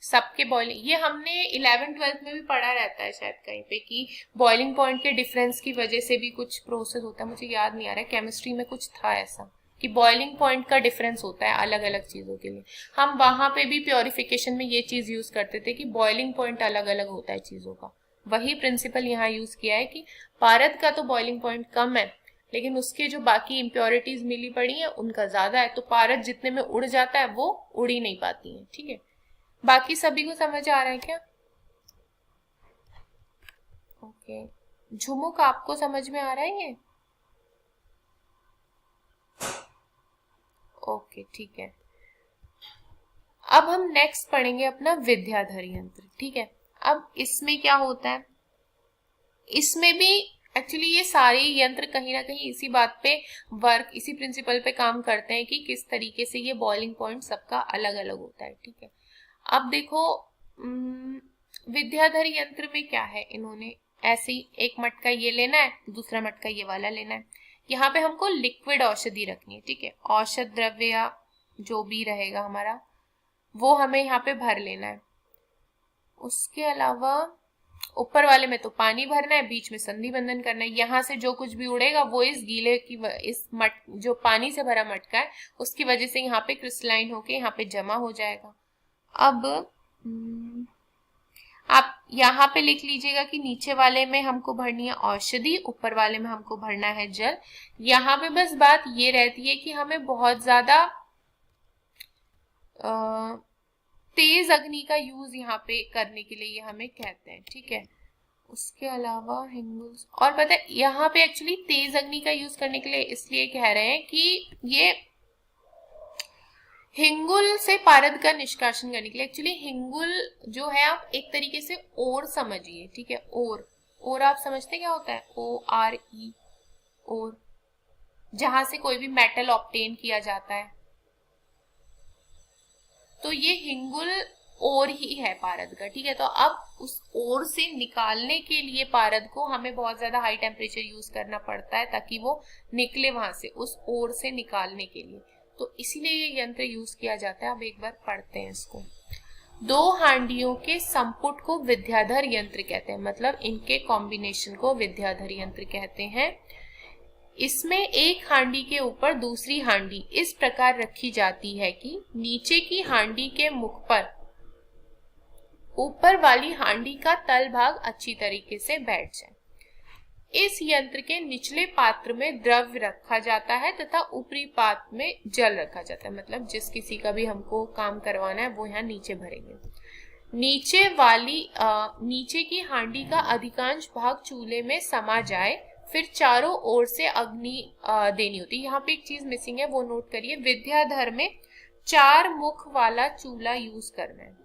S1: सबके बॉइलिंग। ये हमने 11th-12th में भी पढ़ा रहता है शायद कहीं पे कि बॉइलिंग पॉइंट के डिफरेंस की वजह से भी कुछ प्रोसेस होता है, मुझे याद नहीं आ रहा है, केमिस्ट्री में कुछ था ऐसा कि बॉइलिंग पॉइंट का डिफरेंस होता है अलग अलग चीजों के लिए। हम वहां पे भी प्योरिफिकेशन में ये चीज यूज करते थे कि बॉइलिंग पॉइंट अलग अलग होता है चीजों का। वही प्रिंसिपल यहाँ यूज किया है कि पारद का तो बॉइलिंग पॉइंट कम है लेकिन उसके जो बाकी इम्प्योरिटीज मिली पड़ी है उनका ज्यादा है, तो पारद जितने में उड़ जाता है वो उड़ ही नहीं पाती है। ठीक है, बाकी सभी को समझ आ रहा है क्या? ओके। ओके, झुमुक आपको समझ में आ रहा है ये? ओके ठीक है। अब हम नेक्स्ट पढ़ेंगे अपना विद्याधर यंत्र। ठीक है, अब इसमें क्या होता है, इसमें भी एक्चुअली ये सारे यंत्र कहीं ना कहीं इसी बात पे वर्क, इसी प्रिंसिपल पे काम करते हैं कि किस तरीके से ये बॉइलिंग पॉइंट सबका अलग अलग होता है। ठीक है, अब देखो विद्याधर यंत्र में क्या है, इन्होंने ऐसे ही एक मटका ये लेना है, दूसरा मटका ये वाला लेना है। यहाँ पे हमको लिक्विड औषधि रखनी है। ठीक है, औषध द्रव्य या जो भी रहेगा हमारा वो हमें यहाँ पे भर लेना है। उसके अलावा ऊपर वाले में तो पानी भरना है, बीच में संधि बंधन करना है। यहाँ से जो कुछ भी उड़ेगा वो इस गीले की इस जो पानी से भरा मटका है उसकी वजह से यहाँ पे क्रिस्टलाइन होके यहाँ पे जमा हो जाएगा। अब आप यहाँ पे लिख लीजिएगा कि नीचे वाले में हमको भरनी है औषधि, ऊपर वाले में हमको भरना है जल। यहाँ पे बस बात ये रहती है कि हमें बहुत ज्यादा तेज अग्नि का यूज यहाँ पे करने के लिए ये हमें कहते हैं। ठीक है, उसके अलावा हिंगुल, और पता है यहाँ पे एक्चुअली तेज अग्नि का यूज करने के लिए इसलिए कह रहे हैं कि ये हिंगुल से पारद का निष्कासन करने के लिए। एक्चुअली हिंगुल जो है आप एक तरीके से ओर समझिए। ठीक है, ओर आप समझते क्या होता है, ORE, ओर, जहां से कोई भी मेटल ऑब्टेन किया जाता है। तो ये हिंगुल ओर ही है पारद का। ठीक है, तो अब उस ओर से निकालने के लिए पारद को हमें बहुत ज्यादा हाई टेम्परेचर यूज करना पड़ता है ताकि वो निकले वहां से, उस ओर से निकालने के लिए। तो इसीलिए ये यंत्र यूज किया जाता है। अब एक बार पढ़ते हैं इसको। दो हांडियों के संपुट को विद्याधर यंत्र कहते हैं, मतलब इनके कॉम्बिनेशन को विद्याधर यंत्र कहते हैं। इसमें एक हांडी के ऊपर दूसरी हांडी इस प्रकार रखी जाती है कि नीचे की हांडी के मुख पर ऊपर वाली हांडी का तल भाग अच्छी तरीके से बैठ जाए। इस यंत्र के निचले पात्र में द्रव्य रखा जाता है तथा ऊपरी पात्र में जल रखा जाता है, मतलब जिस किसी का भी हमको काम करवाना है वो यहाँ नीचे भरेंगे। नीचे की हांडी का अधिकांश भाग चूल्हे में समा जाए, फिर चारों ओर से अग्नि देनी होती है। यहाँ पे एक चीज मिसिंग है, वो नोट करिए। विद्याधर में 4 मुख वाला चूल्हा यूज करना है।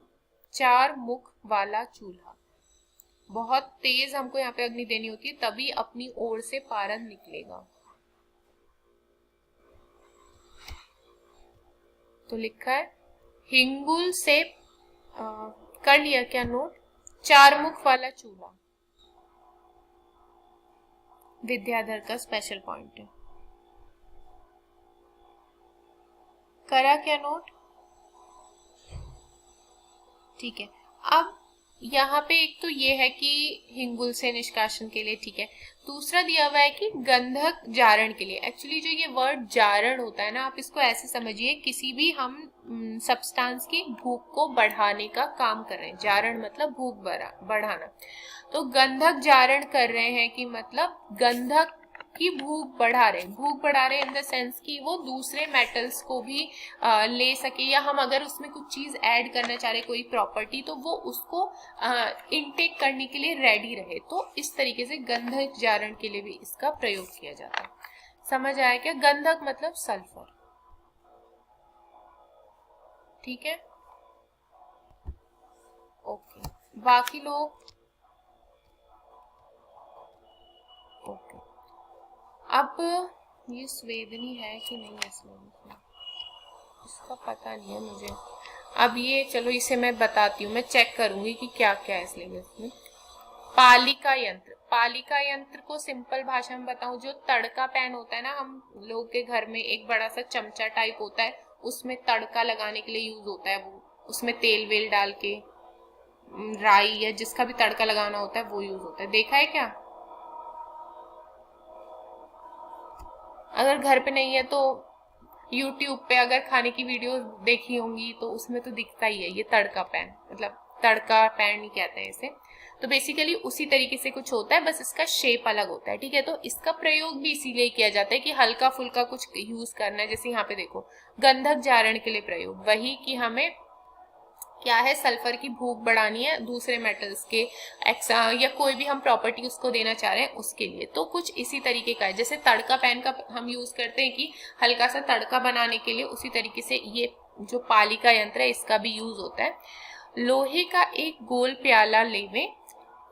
S1: 4 मुख वाला चूल्हा, बहुत तेज हमको यहाँ पे अग्नि देनी होती है, तभी अपनी ओर से पारद निकलेगा। तो लिखा है हिंगुल से कर लिया क्या नोट, 4 मुख वाला चूल्हा विद्याधर का स्पेशल पॉइंट है। करा क्या नोट? ठीक है, अब यहाँ पे एक तो ये है कि हिंगुल से निष्कासन के लिए। ठीक है, दूसरा दिया हुआ है कि गंधक जारण के लिए। एक्चुअली जो ये वर्ड जारण होता है ना, आप इसको ऐसे समझिए, किसी भी हम सब्सटेंस की भूख को बढ़ाने का काम कर रहे हैं। जारण मतलब भूख बढ़ाना। तो गंधक जारण कर रहे हैं कि मतलब गंधक की भूख बढ़ा रहे हैं। भूख बढ़ा रहे हैं इन द सेंस कि वो दूसरे मेटल्स को भी ले सके, या हम अगर उसमें कुछ चीज ऐड करना चाह रहे, कोई प्रॉपर्टी, तो वो उसको इनटेक करने के लिए रेडी रहे। तो इस तरीके से गंधक जारण के लिए भी इसका प्रयोग किया जाता है। समझ आया क्या? गंधक मतलब सल्फर। ठीक है, ओके। बाकी लोग ओके। अब ये स्वेदनी है कि नहीं है सिलेबस में, इसका पता नहीं है मुझे। अब ये चलो इसे मैं बताती हूँ, मैं चेक करूंगी कि क्या क्या है सिलेबस में। पालिका यंत्र, पालिका यंत्र को सिंपल भाषा में बताऊं, जो तड़का पैन होता है ना, हम लोग के घर में एक बड़ा सा चमचा टाइप होता है, उसमें तड़का लगाने के लिए यूज होता है। वो उसमें तेल वेल डाल के, राई या जिसका भी तड़का लगाना होता है वो यूज होता है। देखा है क्या? अगर घर पे नहीं है तो YouTube पे अगर खाने की वीडियो देखी होंगी तो उसमें तो दिखता ही है ये तड़का पैन, मतलब तड़का पैन ही कहते हैं इसे। तो बेसिकली उसी तरीके से कुछ होता है, बस इसका शेप अलग होता है। ठीक है, तो इसका प्रयोग भी इसीलिए किया जाता है कि हल्का फुल्का कुछ यूज करना है। जैसे यहाँ पे देखो, गंधक जारण के लिए प्रयोग, वही कि हमें क्या है, सल्फर की भूख बढ़ानी है दूसरे मेटल्स के एक्सा या कोई भी हम प्रॉपर्टी उसको देना चाह रहे हैं उसके लिए। तो कुछ इसी तरीके का है, जैसे तड़का पैन का हम यूज करते हैं कि हल्का सा तड़का बनाने के लिए, उसी तरीके से ये जो पालिका यंत्र है इसका भी यूज होता है। लोहे का एक गोल प्याला लेवें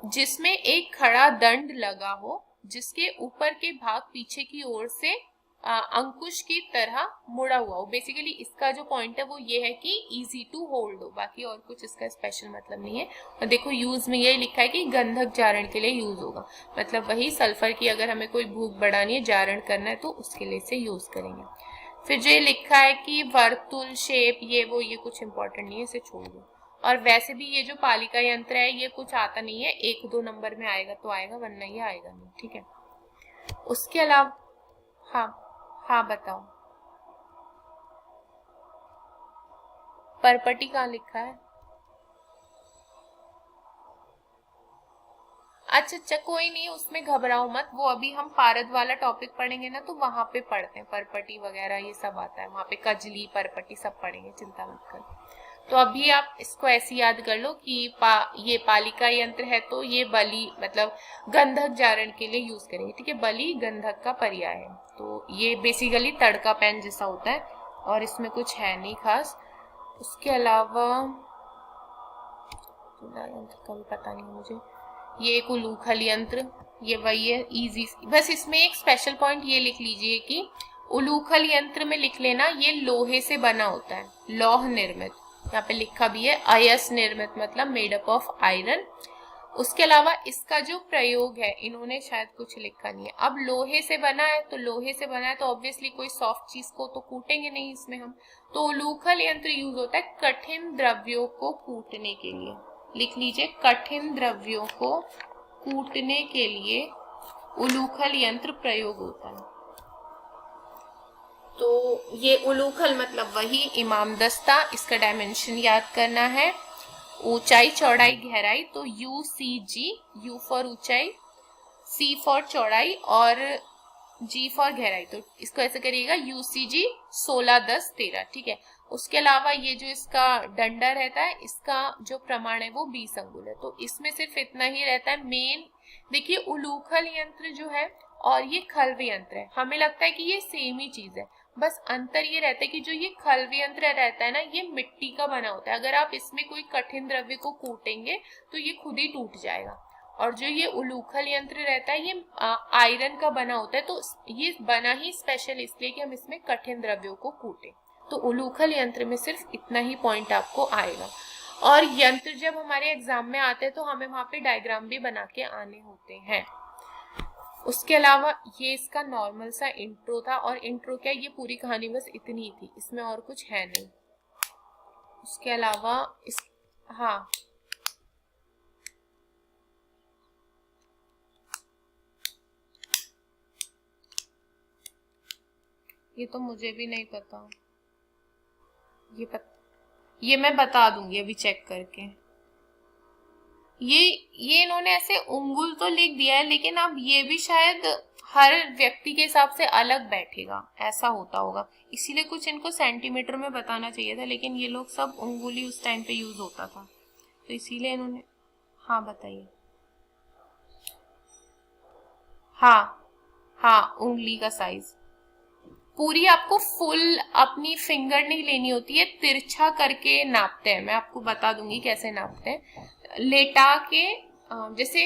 S1: जिसमें एक खड़ा दंड लगा हो, जिसके ऊपर के भाग पीछे की ओर से अंकुश की तरह मुड़ा हुआ हो। बेसिकली इसका जो पॉइंट है वो ये है कि इजी टू होल्ड हो, बाकी और कुछ इसका स्पेशल मतलब नहीं है। और देखो यूज में यही लिखा है कि गंधक जारण के लिए यूज होगा, मतलब वही सल्फर की अगर हमें कोई भूख बढ़ानी है, जारण करना है तो उसके लिए से यूज करेंगे। फिर जो ये लिखा है कि वर्तुल शेप, ये वो, ये कुछ इंपॉर्टेंट नहीं है, इसे छोड़ दो। और वैसे भी ये जो पालिका यंत्र है ये कुछ आता नहीं है, 1-2 नंबर में आएगा तो आएगा, वरना ये आएगा नहीं, ठीक है। उसके अलावा हाँ हाँ बताओ, परपटी कहाँ लिखा है? अच्छा कोई नहीं, उसमें घबराओ मत, वो अभी हम पारद वाला टॉपिक पढ़ेंगे ना तो वहां पे पढ़ते हैं, परपटी वगैरह ये सब आता है वहां पे, कजली परपटी सब पढ़ेंगे, चिंता मत कर। तो अभी आप इसको ऐसे याद कर लो कि ये पालिका यंत्र है तो ये बलि मतलब गंधक जारण के लिए यूज करेंगे, ठीक है। बलि गंधक का पर्याय है, तो ये बेसिकली तड़का पैन जैसा होता है और इसमें कुछ है नहीं खास। उसके अलावा यंत्र का भी पता नहीं मुझे। ये एक उलूखल यंत्र, ये वही है, इजी। बस इसमें एक स्पेशल पॉइंट ये लिख लीजिए कि उलूखल यंत्र में लिख लेना ये लोहे से बना होता है, लौह निर्मित। यहाँ पे लिखा भी है अयस निर्मित, मतलब मेड अप ऑफ आयरन। उसके अलावा इसका जो प्रयोग है, इन्होंने शायद कुछ लिखा नहीं है। अब लोहे से बना है तो लोहे से बना है तो ऑब्वियसली कोई सॉफ्ट चीज को तो कूटेंगे नहीं इसमें हम, तो उलूखल यंत्र यूज होता है कठिन द्रव्यों को कूटने के लिए। लिख लीजिए, कठिन द्रव्यों को कूटने के लिए उलूखल यंत्र प्रयोग होता है। तो ये उलूखल मतलब वही इमामदस्ता, इसका डायमेंशन याद करना है, ऊंचाई चौड़ाई गहराई, तो UCG, U फॉर ऊंचाई, C फॉर चौड़ाई और G फॉर गहराई, तो इसको ऐसे करिएगा UCG 16, 10, 13, ठीक है। उसके अलावा ये जो इसका डंडा रहता है, इसका जो प्रमाण है वो 20 अंगुल है, तो इसमें सिर्फ इतना ही रहता है मेन। देखिए उलूखल यंत्र जो है और ये खल्व यंत्र है, हमें लगता है कि ये सेम ही चीज है, बस अंतर ये रहता है कि जो ये खल्व यंत्र रहता है ना, ये मिट्टी का बना होता है, अगर आप इसमें कोई कठिन द्रव्य को कूटेंगे तो ये खुद ही टूट जाएगा। और जो ये उलूखल यंत्र रहता है ये आयरन का बना होता है, तो ये बना ही स्पेशल इसलिए कि हम इसमें कठिन द्रव्यों को कूटें। तो उलूखल यंत्र में सिर्फ इतना ही पॉइंट आपको आएगा। और यंत्र जब हमारे एग्जाम में आते हैं तो हमें वहां पे डायग्राम भी बना के आने होते हैं। उसके अलावा ये इसका नॉर्मल सा इंट्रो था, और इंट्रो क्या, ये पूरी कहानी बस इतनी ही थी, इसमें और कुछ है नहीं। उसके अलावा हाँ ये तो मुझे भी नहीं पता, ये मैं बता दूंगी अभी चेक करके। ये इन्होंने ऐसे उंगुल तो लिख दिया है, लेकिन अब ये भी शायद हर व्यक्ति के हिसाब से अलग बैठेगा, ऐसा होता होगा, इसीलिए कुछ इनको सेंटीमीटर में बताना चाहिए था, लेकिन ये लोग सब उंगुली उस टाइम पे यूज होता था तो इसीलिए इन्होंने। हाँ बताइए। हाँ उंगली का साइज पूरी आपको फुल अपनी फिंगर नहीं लेनी होती है, तिरछा करके नापते हैं, मैं आपको बता दूंगी कैसे नापते हैं। लेटा के जैसे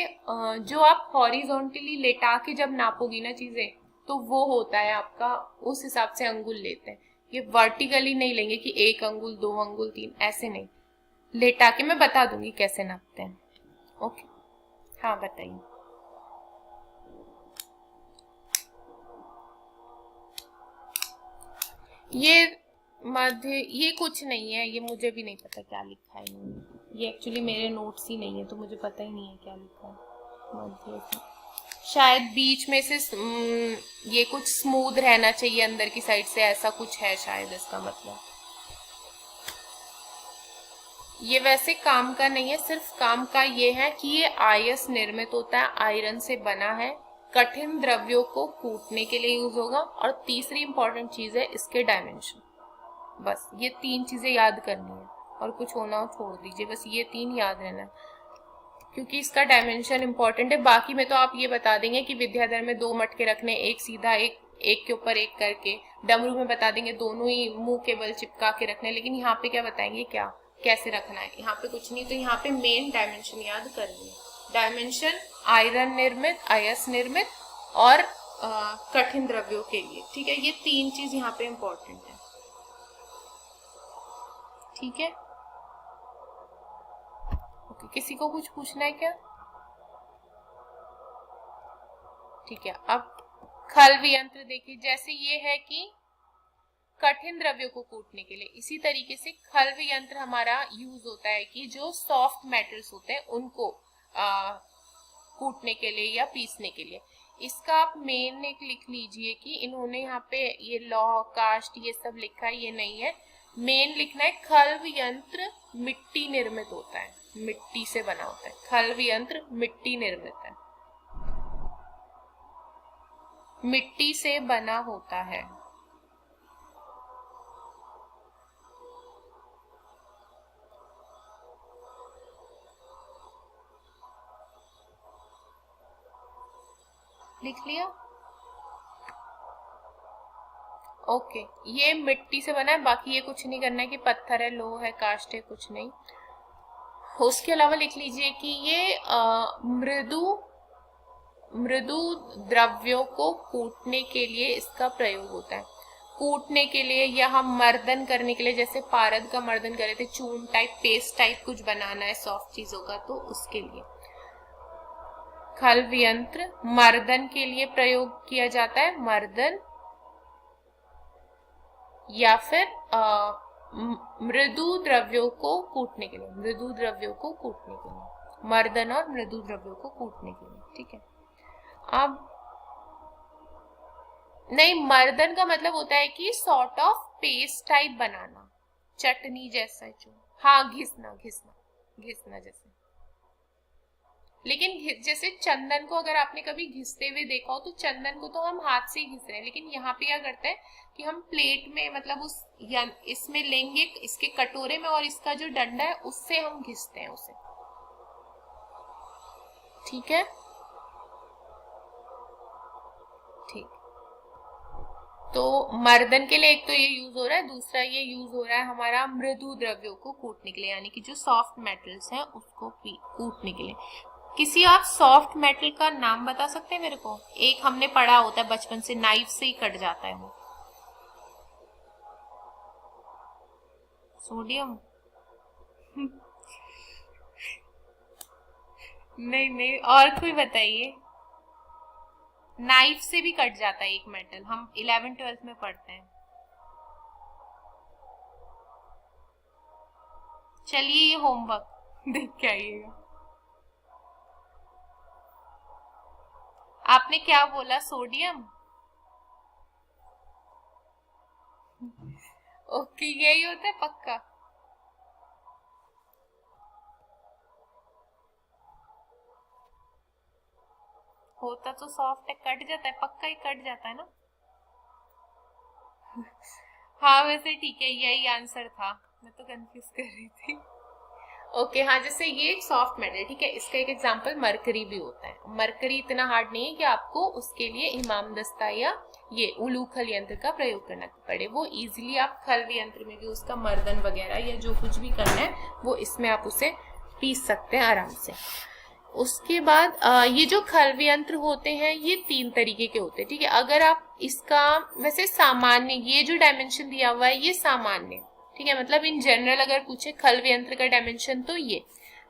S1: जो आप हॉरिजॉन्टली लेटा के जब नापोगी ना चीजें, तो वो होता है आपका, उस हिसाब से अंगुल लेते हैं। ये वर्टिकली नहीं लेंगे कि 1 अंगुल 2 अंगुल 3, ऐसे नहीं, लेटा के मैं बता दूंगी कैसे नापते हैं। ओके हाँ बताइए। ये कुछ नहीं है, ये मुझे भी नहीं पता क्या लिखा है इन्होंने, ये एक्चुअली मेरे नोट्स ही नहीं है तो मुझे पता ही नहीं है क्या लिखा है। मध्य शायद बीच में से ये कुछ स्मूथ रहना चाहिए अंदर की साइड से, ऐसा कुछ है शायद इसका मतलब। ये वैसे काम का नहीं है, सिर्फ काम का ये है कि ये आयस निर्मित होता है, आयरन से बना है, कठिन द्रव्यों को कूटने के लिए यूज होगा, और तीसरी इंपॉर्टेंट चीज है इसके डायमेंशन। बस ये 3 चीजें याद करनी है और कुछ होना हो छोड़ दीजिए, बस ये 3 याद रहना क्योंकि इसका डायमेंशन इंपॉर्टेंट है। बाकी में तो आप ये बता देंगे कि विद्याधर में 2 मटके रखने, एक सीधा एक एक के ऊपर एक करके। डमरू में बता देंगे दोनों ही मुंह केवल चिपका के रखने, लेकिन यहाँ पे क्या बताएंगे, क्या कैसे रखना है। यहाँ पे कुछ नहीं, तो यहाँ पे मेन डायमेंशन याद करिए। डायमेंशन आयरन निर्मित, अयस्क निर्मित और कठिन द्रव्यों के लिए, ठीक है। ये 3 चीज यहाँ पे इंपॉर्टेंट है, ठीक है। ओके, किसी को कुछ पूछना है क्या? ठीक है। अब खल्व यंत्र देखिए, जैसे ये है कि कठिन द्रव्यों को कूटने के लिए, इसी तरीके से खल्व यंत्र हमारा यूज होता है कि जो सॉफ्ट मेटल्स होते हैं उनको कूटने के लिए या पीसने के लिए। इसका आप मेन एक लिख लीजिए कि इन्होंने यहाँ पे ये लौह काष्ठ ये सब लिखा है, ये नहीं है। मेन लिखना है खल्व यंत्र मिट्टी निर्मित होता है, मिट्टी से बना होता है। खल्व यंत्र मिट्टी निर्मित है, मिट्टी से बना होता है। लिख लिया? ओके, ये मिट्टी से बना है, बाकी ये कुछ नहीं करना है कि पत्थर है, लोह है, काष्ठ है, कुछ नहीं। उसके अलावा लिख लीजिए कि ये मृदु द्रव्यों को कूटने के लिए इसका प्रयोग होता है। कूटने के लिए या हम मर्दन करने के लिए, जैसे पारद का मर्दन कर रहे थे, चून टाइप पेस्ट टाइप कुछ बनाना है सॉफ्ट चीजों का, तो उसके लिए खल्व यंत्र मर्दन के लिए प्रयोग किया जाता है, मर्दन या फिर मृदु द्रव्यों को कूटने के लिए, मृदु द्रव्यों को कूटने के लिए, मर्दन और मृदु द्रव्यों को कूटने के लिए, ठीक है। अब नहीं, मर्दन का मतलब होता है कि सॉर्ट ऑफ पेस्ट टाइप बनाना, चटनी जैसा जो, हाँ घिसना घिसना घिसना जैसे। लेकिन जैसे चंदन को अगर आपने कभी घिसते हुए देखा हो, तो चंदन को तो हम हाथ से ही घिस रहे हैं, लेकिन यहाँ पे क्या करते हैं कि हम प्लेट में मतलब उस इसमें लेंगे, इसके कटोरे में, और इसका जो डंडा है उससे हम घिसते हैं उसे, ठीक है। ठीक, तो मर्दन के लिए एक तो ये यूज हो रहा है, दूसरा ये यूज हो रहा है हमारा मृदु द्रव्यों को कूटने के लिए, यानी कि जो सॉफ्ट मेटल्स हैं उसको कूटने के लिए। किसी आप सॉफ्ट मेटल का नाम बता सकते हैं मेरे को? एक हमने पढ़ा होता है बचपन से, नाइफ से ही कट जाता है वो, सोडियम। नहीं नहीं, और कोई बताइए। नाइफ से भी कट जाता है एक मेटल, हम 11th-12th में पढ़ते हैं। चलिए ये होमवर्क देख के आइएगा। आपने क्या बोला? सोडियम? ओके, यही होता है पक्का। होता तो सॉफ्ट है, कट जाता है, पक्का ही कट जाता है ना। हाँ वैसे ठीक है, यही आंसर था, मैं तो कंफ्यूज कर रही थी। ओके हाँ, जैसे ये एक सॉफ्ट मेटल, ठीक है, इसका एक एग्जांपल मरकरी भी होता है। मरकरी इतना हार्ड नहीं है कि आपको उसके लिए इमामदस्ता या ये उलूखल यंत्र का प्रयोग करना पड़े, वो इजीली आप खल्व यंत्र में भी उसका मर्दन वगैरह या जो कुछ भी करना है वो इसमें आप उसे पीस सकते हैं आराम से। उसके बाद ये जो खल्व यंत्र होते हैं ये 3 तरीके के होते हैं, ठीक है। अगर आप इसका वैसे सामान्य, ये जो डायमेंशन दिया हुआ है ये सामान्य, ठीक है, मतलब इन जनरल अगर पूछे खल्व यंत्र का डायमेंशन तो ये,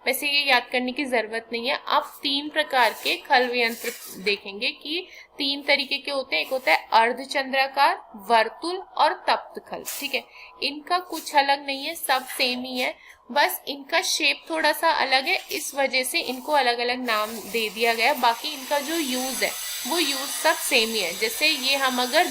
S1: वैसे ये याद करने की जरूरत नहीं है। आप 3 प्रकार के खल्व यंत्र देखेंगे कि 3 तरीके के होते हैं। एक होता है अर्धचंद्राकार, वर्तुल और तप्त खल्व, ठीक है। इनका कुछ अलग नहीं है, सब सेम ही है, बस इनका शेप थोड़ा सा अलग है, इस वजह से इनको अलग अलग नाम दे दिया गया। बाकी इनका जो यूज है वो यूज सब सेम ही है। जैसे ये हम अगर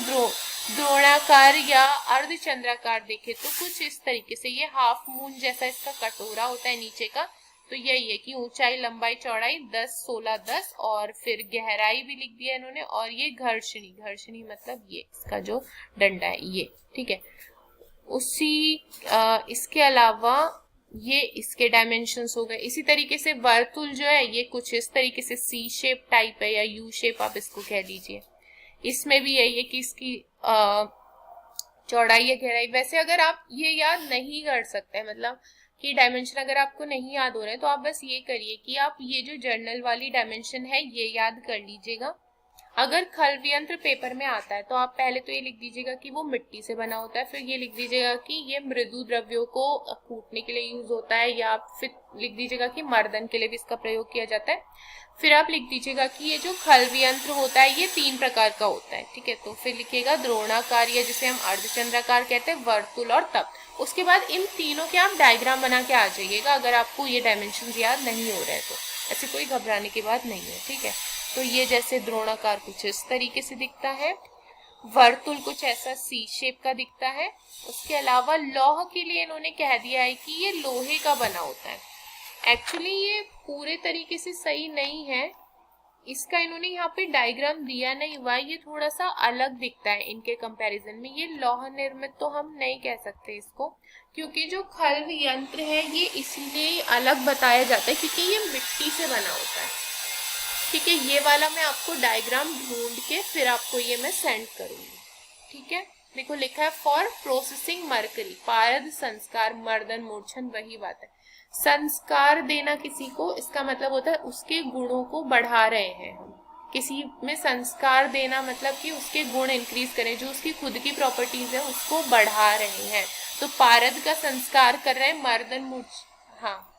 S1: द्रोणाकार या अर्धचंद्राकार देखे तो कुछ इस तरीके से, ये हाफ मून जैसा इसका कटोरा होता है नीचे का, तो यही है कि ऊंचाई लंबाई चौड़ाई 10 16 10, और फिर गहराई भी लिख दिया इन्होंने, और ये घर्षणी, घर्षणी मतलब ये इसका जो डंडा है ये, ठीक है। इसके अलावा ये इसके डायमेंशंस हो गए। इसी तरीके से वर्तुल जो है ये कुछ इस तरीके से सी शेप टाइप है या यू शेप आप इसको कह लीजिए। इसमें भी यही है कि इसकी चौड़ाई या गहराई। वैसे अगर आप ये याद नहीं कर सकते हैं, मतलब कि डायमेंशन अगर आपको नहीं याद हो रहे हैं, तो आप बस ये करिए कि आप ये जो जर्नल वाली डायमेंशन है ये याद कर लीजिएगा। अगर खल्व यंत्र पेपर में आता है तो आप पहले तो ये लिख दीजिएगा कि वो मिट्टी से बना होता है, फिर ये लिख दीजिएगा कि ये मृदु द्रव्यों को कूटने के लिए यूज होता है, या फिर लिख दीजिएगा कि मर्दन के लिए भी इसका प्रयोग किया जाता है। फिर आप लिख दीजिएगा कि ये जो खल्व यंत्र होता है ये 3 प्रकार का होता है, ठीक है। तो फिर लिखिएगा द्रोणाकार या जिसे हम अर्धचंद्राकार कहते हैं, वर्तुल और तप्त। उसके बाद इन तीनों के आप डायग्राम बना के आ जाइएगा अगर आपको ये डायमेंशन याद नहीं हो रहे हैं तो। ऐसे कोई घबराने की बात नहीं है, ठीक है। तो ये जैसे द्रोणाकार कुछ इस तरीके से दिखता है, वर्तुल कुछ ऐसा सी शेप का दिखता है। उसके अलावा लौह के लिए इन्होंने कह दिया है कि ये लोहे का बना होता है। एक्चुअली ये पूरे तरीके से सही नहीं है, इसका इन्होंने यहाँ पे डायग्राम दिया नहीं हुआ, ये थोड़ा सा अलग दिखता है इनके कंपैरिजन में। ये लौह निर्मित तो हम नहीं कह सकते इसको, क्योंकि जो खल्व यंत्र है ये इसलिए अलग बताया जाता है क्योंकि ये मिट्टी से बना होता है, ठीक है। ये वाला मैं आपको डायग्राम ढूंढ के फिर आपको ये मैं सेंड करूंगी, ठीक है। देखो लिखा है फॉर प्रोसेसिंग मरकरी, पारद, संस्कार, मर्दन, मूर्छन, वही बात है। संस्कार देना किसी को, इसका मतलब होता है उसके गुणों को बढ़ा रहे हैं हम। किसी में संस्कार देना मतलब कि उसके गुण इंक्रीज करें, जो उसकी खुद की प्रॉपर्टीज है उसको बढ़ा रहे हैं। तो पारद का संस्कार कर रहे हैं, मर्दन, मूर्छ, हाँ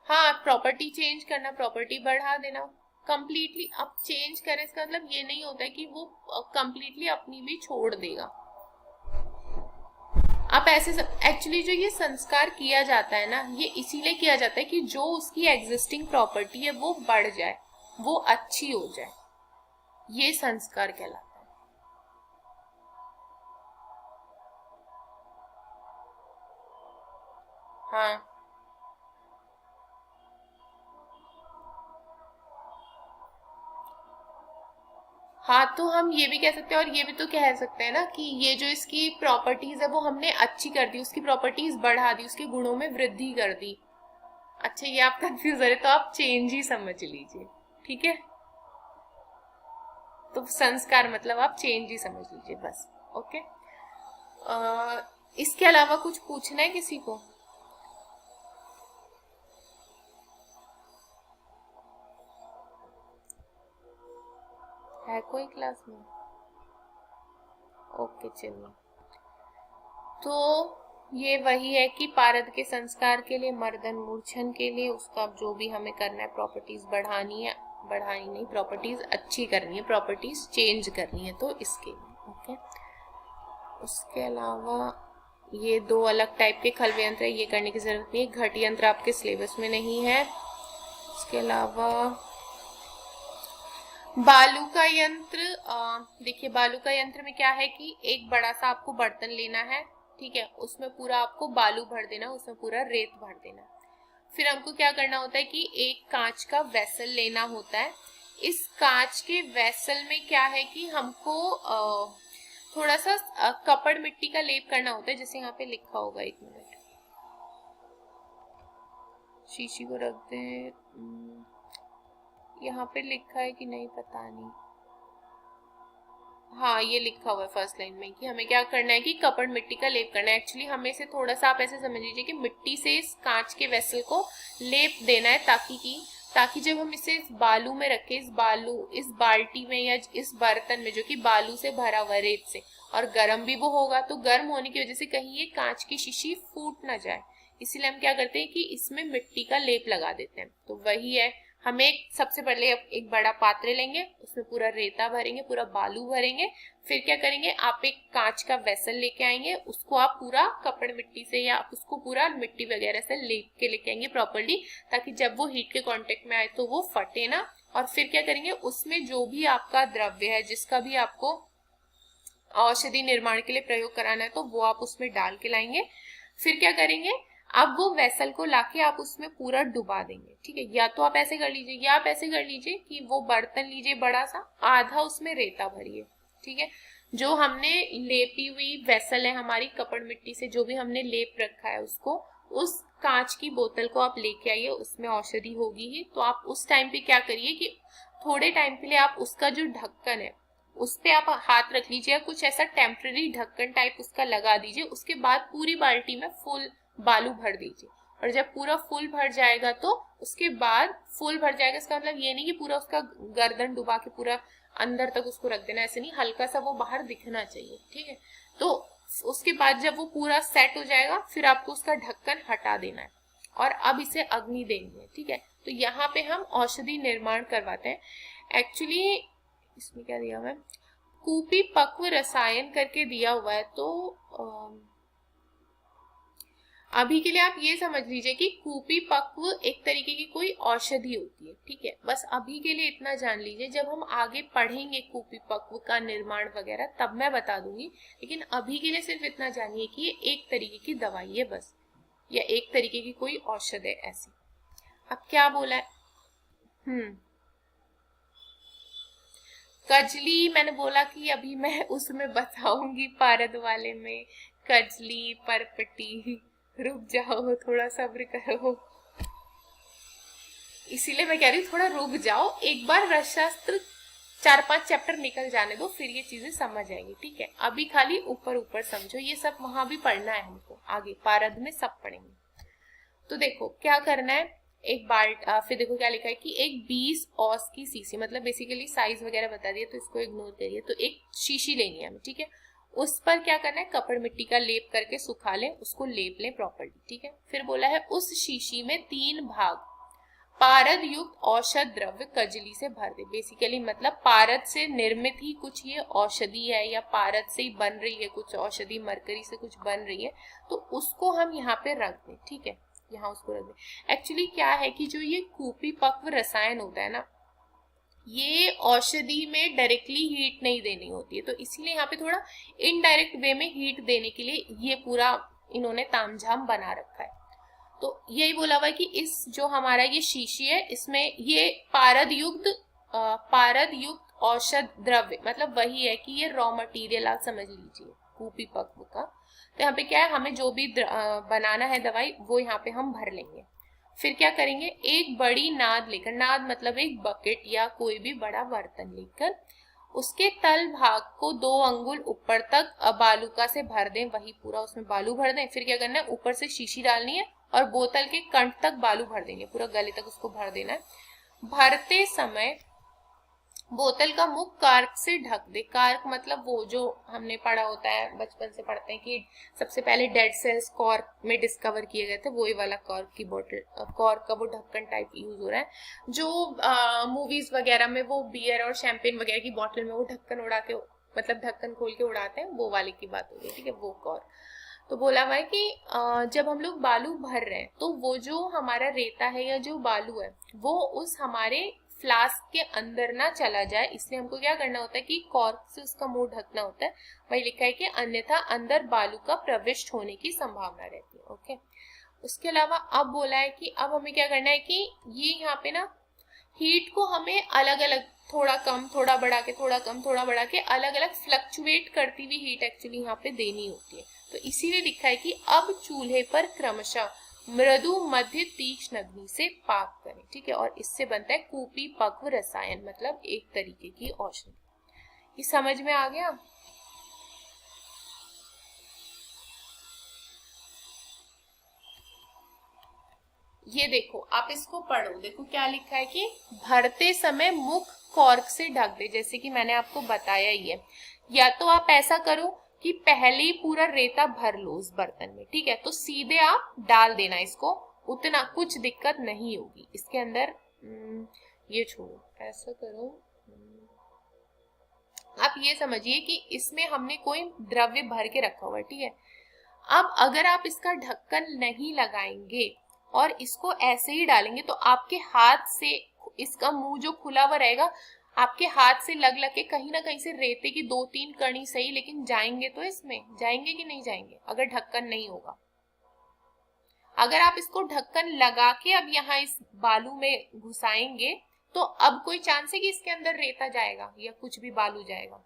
S1: हाँ, प्रॉपर्टी चेंज करना, प्रॉपर्टी बढ़ा देना, कंप्लीटली अब चेंज करें इसका मतलब ये नहीं होता है कि वो कंप्लीटली अपनी भी छोड़ देगा। आप ऐसे एक्चुअली जो ये संस्कार किया जाता है ना, ये इसीलिए किया जाता है कि जो उसकी एग्जिस्टिंग प्रॉपर्टी है वो बढ़ जाए, वो अच्छी हो जाए, ये संस्कार कहलाता है। हाँ हाँ, तो हम ये भी कह सकते हैं और ये भी तो कह सकते हैं ना कि ये जो इसकी प्रॉपर्टीज है वो हमने अच्छी कर दी, उसकी प्रॉपर्टीज बढ़ा दी, उसके गुणों में वृद्धि कर दी। अच्छा, ये आप कंफ्यूज हो रहे तो आप चेंज ही समझ लीजिए, ठीक है। तो संस्कार मतलब आप चेंज ही समझ लीजिए बस, ओके। इसके अलावा कुछ पूछना है किसी को? है कोई क्लास में? ओके चलिए। तो ये वही है कि पारद के संस्कार के लिए, मर्दन मूर्छन के लिए उसका जो भी हमें करना है, प्रॉपर्टीज बढ़ानी है, बढ़ानी नहीं, प्रॉपर्टीज अच्छी करनी है, प्रॉपर्टीज चेंज करनी है, तो इसके लिए, ओके। उसके अलावा ये 2 अलग टाइप के खल्व यंत्र है, ये करने की जरूरत नहीं है, घट यंत्र आपके सिलेबस में नहीं है। इसके अलावा बालू का यंत्र, देखिए बालू का यंत्र में क्या है कि एक बड़ा सा आपको बर्तन लेना है, ठीक है, उसमें पूरा आपको बालू भर देना, उसमें पूरा रेत भर देना। फिर हमको क्या करना होता है कि एक कांच का वेसल लेना होता है। इस कांच के वेसल में क्या है कि हमको थोड़ा सा कपड़ मिट्टी का लेप करना होता है, जैसे यहाँ पे लिखा होगा, 1 मिनट, शीशी को रख दे, यहाँ पे लिखा है कि नहीं पता नहीं, हाँ ये लिखा हुआ है फर्स्ट लाइन में कि हमें क्या करना है कि कपड़ मिट्टी का लेप करना है। एक्चुअली हमें से थोड़ा सा आप ऐसे समझ लीजिए कि मिट्टी से इस कांच के वेसल को लेप देना है, ताकि जब हम इसे इस बालू में रखें, इस बाल्टी में या इस बर्तन में जो कि बालू से भरा हुआ, रेत से, और गर्म भी वो होगा, तो गर्म होने की वजह से कहीं ये कांच की शीशी फूट ना जाए, इसीलिए हम क्या करते हैं कि इसमें मिट्टी का लेप लगा देते हैं। तो वही है, हमें सबसे पहले एक बड़ा पात्र लेंगे, उसमें पूरा रेता भरेंगे, पूरा बालू भरेंगे। फिर क्या करेंगे, आप एक कांच का वेसल लेके आएंगे, उसको आप पूरा कपड़ मिट्टी से या उसको पूरा मिट्टी वगैरह से लेप के लेके आएंगे प्रॉपर्ली, ताकि जब वो हीट के कांटेक्ट में आए तो वो फटे ना। और फिर क्या करेंगे, उसमें जो भी आपका द्रव्य है, जिसका भी आपको औषधि निर्माण के लिए प्रयोग कराना है, तो वो आप उसमें डाल के लाएंगे। फिर क्या करेंगे, अब वो वेसल को लाके आप उसमें पूरा डुबा देंगे, ठीक है। या तो आप ऐसे कर लीजिए, या आप ऐसे कर लीजिए कि वो बर्तन लीजिए बड़ा सा, आधा उसमें रेता भरिए, ठीक है। जो हमने लेपी हुई वेसल है हमारी कपड़ मिट्टी से, जो भी हमने लेप रखा है उसको, उस कांच की बोतल को आप लेके आइए, उसमें औषधि होगी ही। तो आप उस टाइम पे क्या करिए कि थोड़े टाइम के लिए आप उसका जो ढक्कन है उस पे आप हाथ रख लीजिए, कुछ ऐसा टेम्पररी ढक्कन टाइप उसका लगा दीजिए। उसके बाद पूरी बाल्टी में फुल बालू भर दीजिए, और जब पूरा फुल भर जाएगा तो उसके बाद फुल भर जाएगा, इसका मतलब ये नहीं कि पूरा उसका गर्दन डुबा के पूरा अंदर तक उसको रख देना, ऐसे नहीं, हल्का सा वो बाहर दिखना चाहिए, ठीक है। तो उसके बाद जब वो पूरा सेट हो जाएगा फिर आपको उसका ढक्कन हटा देना है, और अब इसे अग्नि देनी है, ठीक है। तो यहाँ पे हम औषधि निर्माण करवाते हैं। एक्चुअली इसमें क्या दिया हुआ है, कूपी पक्व रसायन करके दिया हुआ है। तो अभी के लिए आप ये समझ लीजिए कि कूपी पक्व एक तरीके की कोई औषधि होती है, ठीक है। बस अभी के लिए इतना जान लीजिए, जब हम आगे पढ़ेंगे कूपी पक्व का निर्माण वगैरह तब मैं बता दूंगी, लेकिन अभी के लिए सिर्फ इतना जानिए कि ये एक तरीके की दवाई है बस, या एक तरीके की कोई औषध है ऐसी। अब क्या बोला है, कजली, मैंने बोला कि अभी मैं उसमें बताऊंगी पारद वाले में, कजली परपटी, रुक जाओ थोड़ा सब्र करो, इसीलिए मैं कह रही हूँ थोड़ा रुक जाओ, एक बार रसशास्त्र 4-5 चैप्टर निकल जाने दो, फिर ये चीजें समझ आएंगी, ठीक है। अभी खाली ऊपर ऊपर समझो, ये सब वहां भी पढ़ना है हमको, आगे पारद में सब पढ़ेंगे। तो देखो क्या करना है, एक फिर देखो क्या लिखा है कि एक 20 औस की शीशी, मतलब बेसिकली साइज वगैरह बता दिया तो इसको इग्नोर करिए। तो एक शीशी लेनी है हमें, ठीक है। उस पर क्या करना है, कपड़ मिट्टी का लेप करके सुखा लें, उसको लेप लें प्रॉपर्ली, ठीक है। फिर बोला है उस शीशी में 3 भाग पारद युक्त औषध द्रव्य कजली से भर दे। बेसिकली मतलब पारद से निर्मित ही कुछ ये औषधि है, या पारद से ही बन रही है कुछ औषधि, मरकरी से कुछ बन रही है, तो उसको हम यहाँ पे रख दें, ठीक है, यहाँ उसको रख दें। एक्चुअली क्या है कि जो ये कूपी पक्व रसायन होता है ना, ये औषधि में डायरेक्टली हीट नहीं देनी होती है, तो इसीलिए यहाँ पे थोड़ा इनडायरेक्ट वे में हीट देने के लिए ये पूरा इन्होंने तामझाम बना रखा है। तो यही बोला हुआ है कि इस जो हमारा ये शीशी है इसमें ये पारद युक्त औषध द्रव्य, मतलब वही है कि ये रॉ मटेरियल आप समझ लीजिए कूपी पक्व का। तो यहाँ पे क्या है, हमें जो भी बनाना है दवाई वो यहाँ पे हम भर लेंगे। फिर क्या करेंगे, एक बड़ी नाद लेकर, नाद मतलब एक बकेट या कोई भी बड़ा बर्तन लेकर उसके तल भाग को 2 अंगुल ऊपर तक बालूका से भर दें, वही पूरा उसमें बालू भर दें। फिर क्या करना है, ऊपर से शीशी डालनी है और बोतल के कंठ तक बालू भर देंगे, पूरा गले तक उसको भर देना है। भरते समय बोतल का मुख कार्क से ढक दे। कार्क मतलब वो जो हमने पढ़ा होता है, बचपन से पढ़ते हैं कि सबसे पहले डेड सेल्स कॉर्क में डिस्कवर किए गए थे, वही वाला कॉर्क की बोतल, कॉर्क का वो ढक्कन टाइप यूज हो रहा है, जो मूवीज वगैरह में वो बियर और शैंपेन वगैरह की बोतल में वो ढक्कन उड़ा के, मतलब ढक्कन खोल के उड़ाते हैं, वो वाले की बात हो रही है, ठीक है, वो कॉर्क। तो बोला हुआ है कि जब हम लोग बालू भर रहे हैं तो वो जो हमारा रेता है या जो बालू है वो उस हमारे फ्लास्क के अंदर ना चला जाए, इसलिए हमको क्या करना होता है कि कॉर्क से उसका मुंह ढकना होता है। वही लिखा है कि अन्यथा अंदर बालू का प्रविष्ट होने की संभावना रहती है, ओके। उसके अलावा अब बोला है कि अब हमें क्या करना है कि ये यहाँ पे ना हीट को हमें अलग अलग, थोड़ा कम थोड़ा बढ़ा के, थोड़ा कम थोड़ा बढ़ा के, अलग अलग फ्लक्चुएट करती हुई हीट एक्चुअली यहाँ पे देनी होती है। तो इसीलिए लिखा है कि अब चूल्हे पर क्रमशः मृदु मध्य तीक्ष्ण अग्नि से पाक करें, ठीक है। और इससे बनता है कूपी पक्व रसायन, मतलब एक तरीके की औषधि। ये समझ में आ गया? ये देखो आप इसको पढ़ो, देखो क्या लिखा है कि भरते समय मुख कॉर्क से ढक दे, जैसे कि मैंने आपको बताया ही है। या तो आप ऐसा करो कि पहले ही पूरा रेता भर लो उस बर्तन में, ठीक है, तो सीधे आप डाल देना इसको, उतना कुछ दिक्कत नहीं होगी इसके अंदर। ये छोड़ो, ऐसा करो, आप ये समझिए कि इसमें हमने कोई द्रव्य भर के रखा हुआ है, ठीक है। अब अगर आप इसका ढक्कन नहीं लगाएंगे और इसको ऐसे ही डालेंगे तो आपके हाथ से इसका मुंह जो खुला हुआ रहेगा, आपके हाथ से लग लग के कहीं ना कहीं से रेते की 2-3 कणी सही, लेकिन जाएंगे तो इसमें, जाएंगे कि नहीं जाएंगे अगर ढक्कन नहीं होगा। अगर आप इसको ढक्कन लगा के अब यहाँ इस बालू में घुसाएंगे तो अब कोई चांस है कि इसके अंदर रेता जाएगा या कुछ भी बालू जाएगा?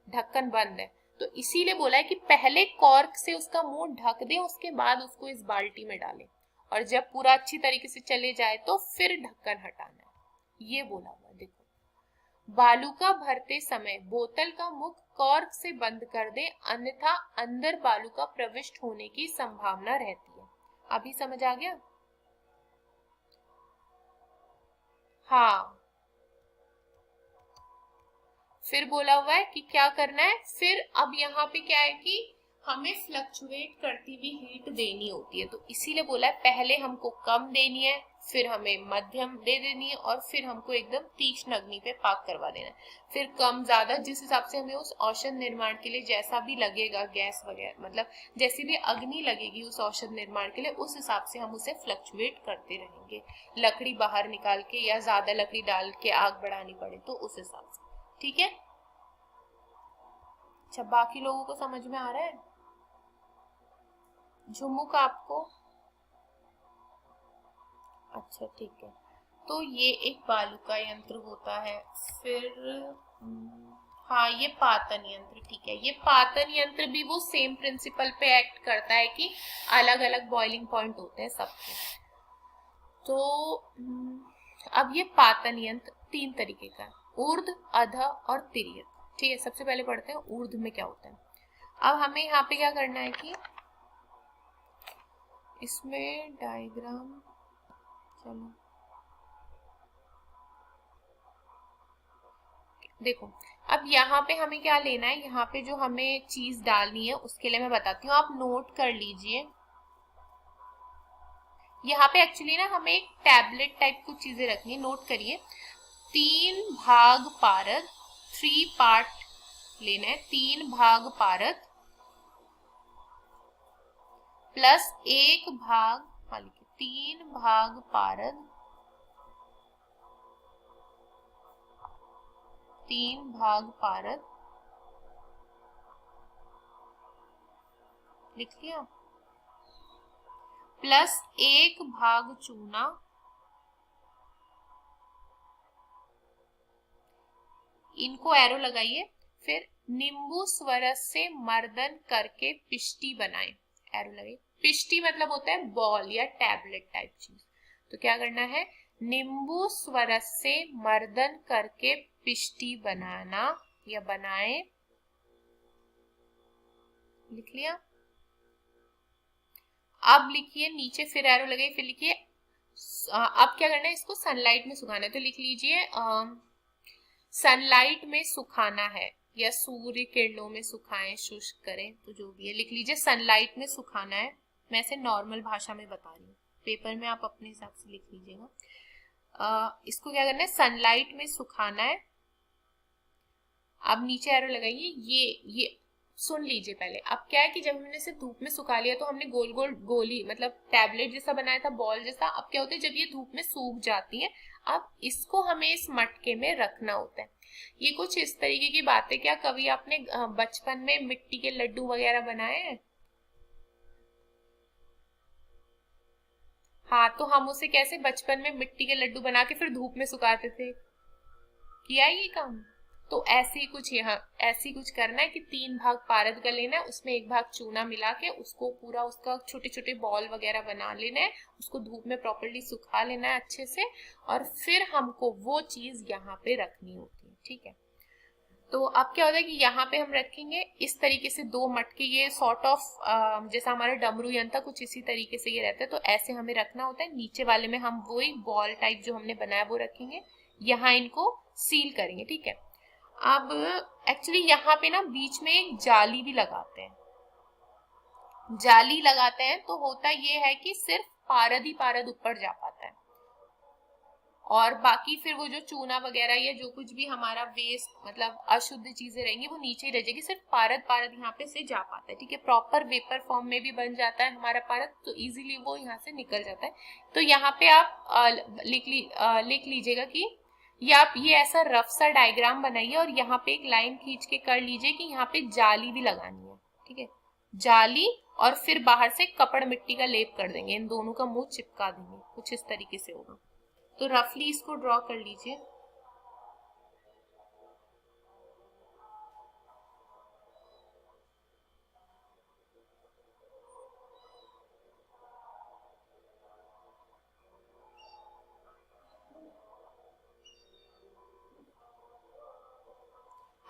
S1: ढक्कन बंद है, तो इसीलिए बोला है कि पहले कॉर्क से उसका मुंह ढक दें, उसके बाद उसको इस बाल्टी में डालें, और जब पूरा अच्छी तरीके से चले जाए तो फिर ढक्कन हटाना है, ये बोला हुआ। देखो, बालू का भरते समय बोतल का मुख कॉर्क से बंद कर दें, अन्यथा अंदर बालू का प्रविष्ट होने की संभावना रहती है। अभी समझ आ गया? हाँ, फिर बोला हुआ है कि क्या करना है, फिर अब यहाँ पे क्या है कि हमें फ्लक्चुएट करती हुई हीट देनी होती है, तो इसीलिए बोला है पहले हमको कम देनी है, फिर हमें मध्यम दे देनी है, और फिर हमको एकदम तीक्ष्ण अग्नि पे पाक करवा देना है। फिर कम ज्यादा जिस हिसाब से हमें उस औषध निर्माण के लिए जैसा भी लगेगा, गैस वगैरह मतलब जैसी भी अग्नि लगेगी उस औषध निर्माण के लिए, उस हिसाब से हम उसे फ्लक्चुएट करते रहेंगे। लकड़ी बाहर निकाल के या ज्यादा लकड़ी डाल के आग बढ़ानी पड़े तो उस हिसाब से, ठीक है। अच्छा, बाकी लोगों को समझ में आ रहा है? झुमुक आपको? अच्छा, ठीक है। तो ये एक बालू का यंत्र होता है। फिर हाँ, ये पातन यंत्र, ठीक है। ये पातन यंत्र भी वो सेम प्रिंसिपल पे एक्ट करता है कि अलग अलग बॉइलिंग पॉइंट होते हैं सबके। तो अब ये पातन यंत्र 3 तरीके का है, ऊर्ध्व, अध और तिर्यक, ठीक है। सबसे पहले पढ़ते हैं ऊर्ध्व में क्या होता है। अब हमें यहाँ पे क्या करना है कि इसमें डायग्राम, चलो देखो, अब यहाँ पे हमें क्या लेना है, यहाँ पे जो हमें चीज डालनी है उसके लिए मैं बताती हूँ, आप नोट कर लीजिए। यहाँ पे एक्चुअली ना हमें एक टैबलेट टाइप कुछ चीजें रखनी है, नोट करिए। 3 भाग पारद, 3 पार्ट लेना है, 3 भाग पारद प्लस 1 भाग, हाँ लिखिए 3 भाग पारद, 3 भाग पारद, लिख लिया, प्लस 1 भाग चूना, इनको एरो लगाइए। फिर नींबू स्वरस से मर्दन करके पिष्टी बनाए, एरो लगाइए। पिष्टी मतलब होता है बॉल या टैबलेट टाइप चीज। तो क्या करना है, नींबू स्वरस से मर्दन करके पिष्टी बनाना या बनाए, लिख लिया। अब लिखिए नीचे, फिर एरो लगाइए, फिर लिखिए अब क्या करना है, इसको सनलाइट में सुखाना है। तो लिख लीजिए सनलाइट में सुखाना है या सूर्य किरणों में सुखाएं, शुष्क करें, तो जो भी है लिख लीजिए सनलाइट में सुखाना है। मैं इसे नॉर्मल भाषा में बता रही हूँ, पेपर में आप अपने हिसाब से लिख लीजिएगा। इसको क्या करना है, सनलाइट में सुखाना है। अब नीचे एरो लगाइए, ये सुन लीजिए पहले। अब क्या है कि जब हमने इसे धूप में सुखा लिया तो हमने गोल गोल गोली मतलब टैबलेट जैसा बनाया था, बॉल जैसा। अब क्या होता है, जब ये धूप में सूख जाती है, अब इसको हमें इस मटके में रखना होता है। ये कुछ इस तरीके की बातें, क्या कभी आपने बचपन में मिट्टी के लड्डू वगैरह बनाए हैं? हाँ, तो हम उसे कैसे बचपन में मिट्टी के लड्डू बना के फिर धूप में सुखाते थे, किया ये काम? तो ऐसे ही कुछ यहाँ ऐसे ही कुछ करना है कि 3 भाग पारद का लेना है, उसमें 1 भाग चूना मिला के उसको पूरा उसका छोटे छोटे बॉल वगैरह बना लेना है, उसको धूप में प्रॉपर्ली सुखा लेना है अच्छे से, और फिर हमको वो चीज यहाँ पे रखनी होती है, ठीक है। तो अब क्या होता है कि यहाँ पे हम रखेंगे इस तरीके से 2 मटके, ये सॉर्ट ऑफ जैसा हमारा डमरू यंत्र कुछ इसी तरीके से ये रहता है, तो ऐसे हमें रखना होता है। नीचे वाले में हम वही बॉल टाइप जो हमने बनाया वो रखेंगे, यहाँ इनको सील करेंगे, ठीक है। अब एक्चुअली यहाँ पे ना बीच में एक जाली भी लगाते हैं, जाली लगाते हैं तो होता ये है कि सिर्फ पारद ही पारद ऊपर जा पाता है, और बाकी फिर वो जो चूना वगैरह या जो कुछ भी हमारा वेस्ट मतलब अशुद्ध चीजें रहेंगी वो नीचे ही रह जाएगी, सिर्फ पारद पारद यहाँ पे से जा पाता है, ठीक है। प्रॉपर वेपर फॉर्म में भी बन जाता है हमारा पारद, तो इजीली वो यहाँ से निकल जाता है। तो यहाँ पे आप लिख लीजिएगा कि या आप ये ऐसा रफ सा डायग्राम बनाइए और यहाँ पे एक लाइन खींच के कर लीजिए कि यहाँ पे जाली भी लगानी है, ठीक है, जाली, और फिर बाहर से कपड़ मिट्टी का लेप कर देंगे, इन दोनों का मुंह चिपका देंगे, कुछ इस तरीके से होगा। तो रफली इसको ड्रॉ कर लीजिए।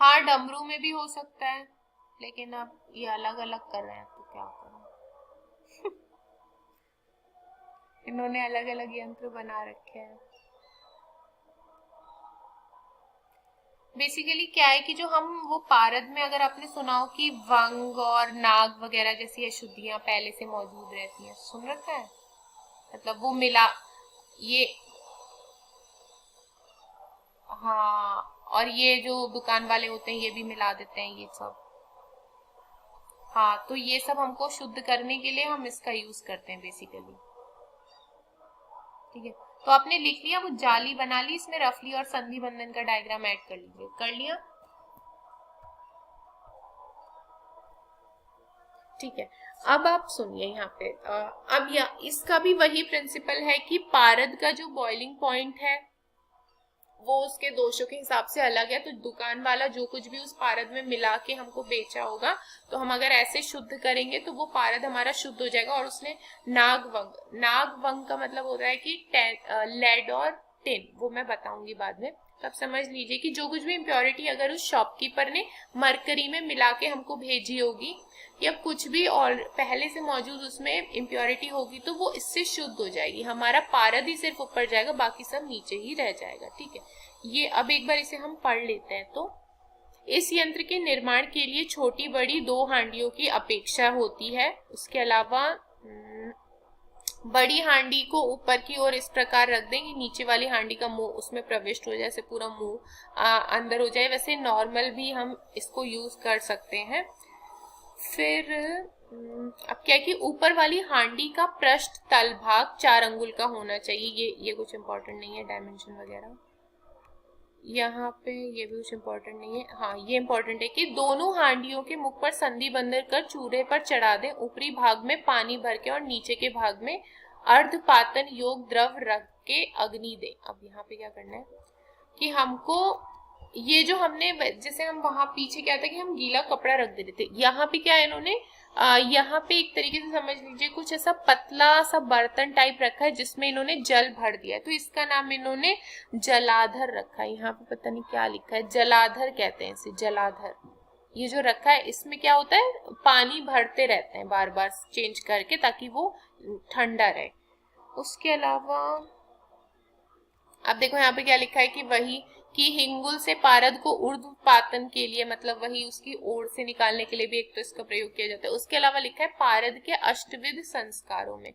S1: हाँ, डमरू में भी हो सकता है, लेकिन अब ये अलग अलग कर रहे हैं तो क्या करूं। इन्होंने अलग अलग यंत्र बना रखे हैं। बेसिकली क्या है कि जो हम वो पारद में, अगर आपने सुना हो कि वंग और नाग वगैरह जैसी अशुद्धियां पहले से मौजूद रहती हैं, सुन रखा है, मतलब वो मिला ये। हाँ, और ये जो दुकान वाले होते हैं ये भी मिला देते हैं ये सब। हाँ, तो ये सब हमको शुद्ध करने के लिए हम इसका यूज करते हैं बेसिकली। ठीक है, तो आपने लिख लिया, वो जाली बना ली, इसमें रफली और संधि बंधन का डायग्राम ऐड कर लीजिए। कर लिया? ठीक है, अब आप सुनिए यहाँ पे अब इसका भी वही प्रिंसिपल है कि पारद का जो बॉइलिंग पॉइंट है वो उसके दोषों के हिसाब से अलग है। तो दुकान वाला जो कुछ भी उस पारद में मिला के हमको बेचा होगा, तो हम अगर ऐसे शुद्ध करेंगे तो वो पारद हमारा शुद्ध हो जाएगा। और उसने नागवंग का मतलब होता है कि लेड और टिन, वो मैं बताऊंगी बाद में। तो आप समझ लीजिए कि जो कुछ भी इम्प्योरिटी अगर उस शॉपकीपर ने मरकरी में मिला के हमको भेजी होगी, या कुछ भी और पहले से मौजूद उसमें इम्प्योरिटी होगी, तो वो इससे शुद्ध हो जाएगी। हमारा पारद ही सिर्फ ऊपर जाएगा, बाकी सब नीचे ही रह जाएगा। ठीक है, ये अब एक बार इसे हम पढ़ लेते हैं। तो इस यंत्र के निर्माण के लिए छोटी बड़ी 2 हांडियों की अपेक्षा होती है। उसके अलावा बड़ी हांडी को ऊपर की ओर इस प्रकार रख दें कि नीचे वाली हांडी का मुंह उसमें प्रविष्ट हो जाए, ऐसे पूरा मुंह अंदर हो जाए। वैसे नॉर्मल भी हम इसको यूज कर सकते हैं। फिर अब क्या है कि ऊपर वाली हांडी का पृष्ठ तल भाग 4 अंगुल का होना चाहिए। ये कुछ इंपॉर्टेंट नहीं है, डायमेंशन वगैरह यहाँ पे ये भी कुछ इम्पोर्टेंट नहीं है। हाँ, ये इम्पोर्टेंट है कि दोनों हांडियों के मुख पर संधि बंधन कर चूल्हे पर चढ़ा दें। ऊपरी भाग में पानी भर के और नीचे के भाग में अर्धपातन योग द्रव रख के अग्नि दें। अब यहाँ पे क्या करना है कि हमको ये जो हमने, जैसे हम वहां पीछे क्या था कि हम गीला कपड़ा रख दे रहे थे, यहाँ पे क्या है इन्होंने यहाँ पे एक तरीके से समझ लीजिए कुछ ऐसा पतला सा बर्तन टाइप रखा है जिसमें इन्होंने जल भर दिया है। तो इसका नाम इन्होंने जलाधर रखा है। यहाँ पे पता नहीं क्या लिखा है, जलाधर कहते हैं इसे, जलाधर। ये जो रखा है इसमें क्या होता है, पानी भरते रहते हैं बार बार चेंज करके ताकि वो ठंडा रहे। उसके अलावा अब देखो यहाँ पे क्या लिखा है कि वही कि हिंगुल से पारद को ऊर्ध्वपातन के लिए, मतलब वही उसकी ओर से निकालने के लिए भी एक तो इसका प्रयोग किया जाता है। उसके अलावा लिखा है पारद के अष्टविध संस्कारों में।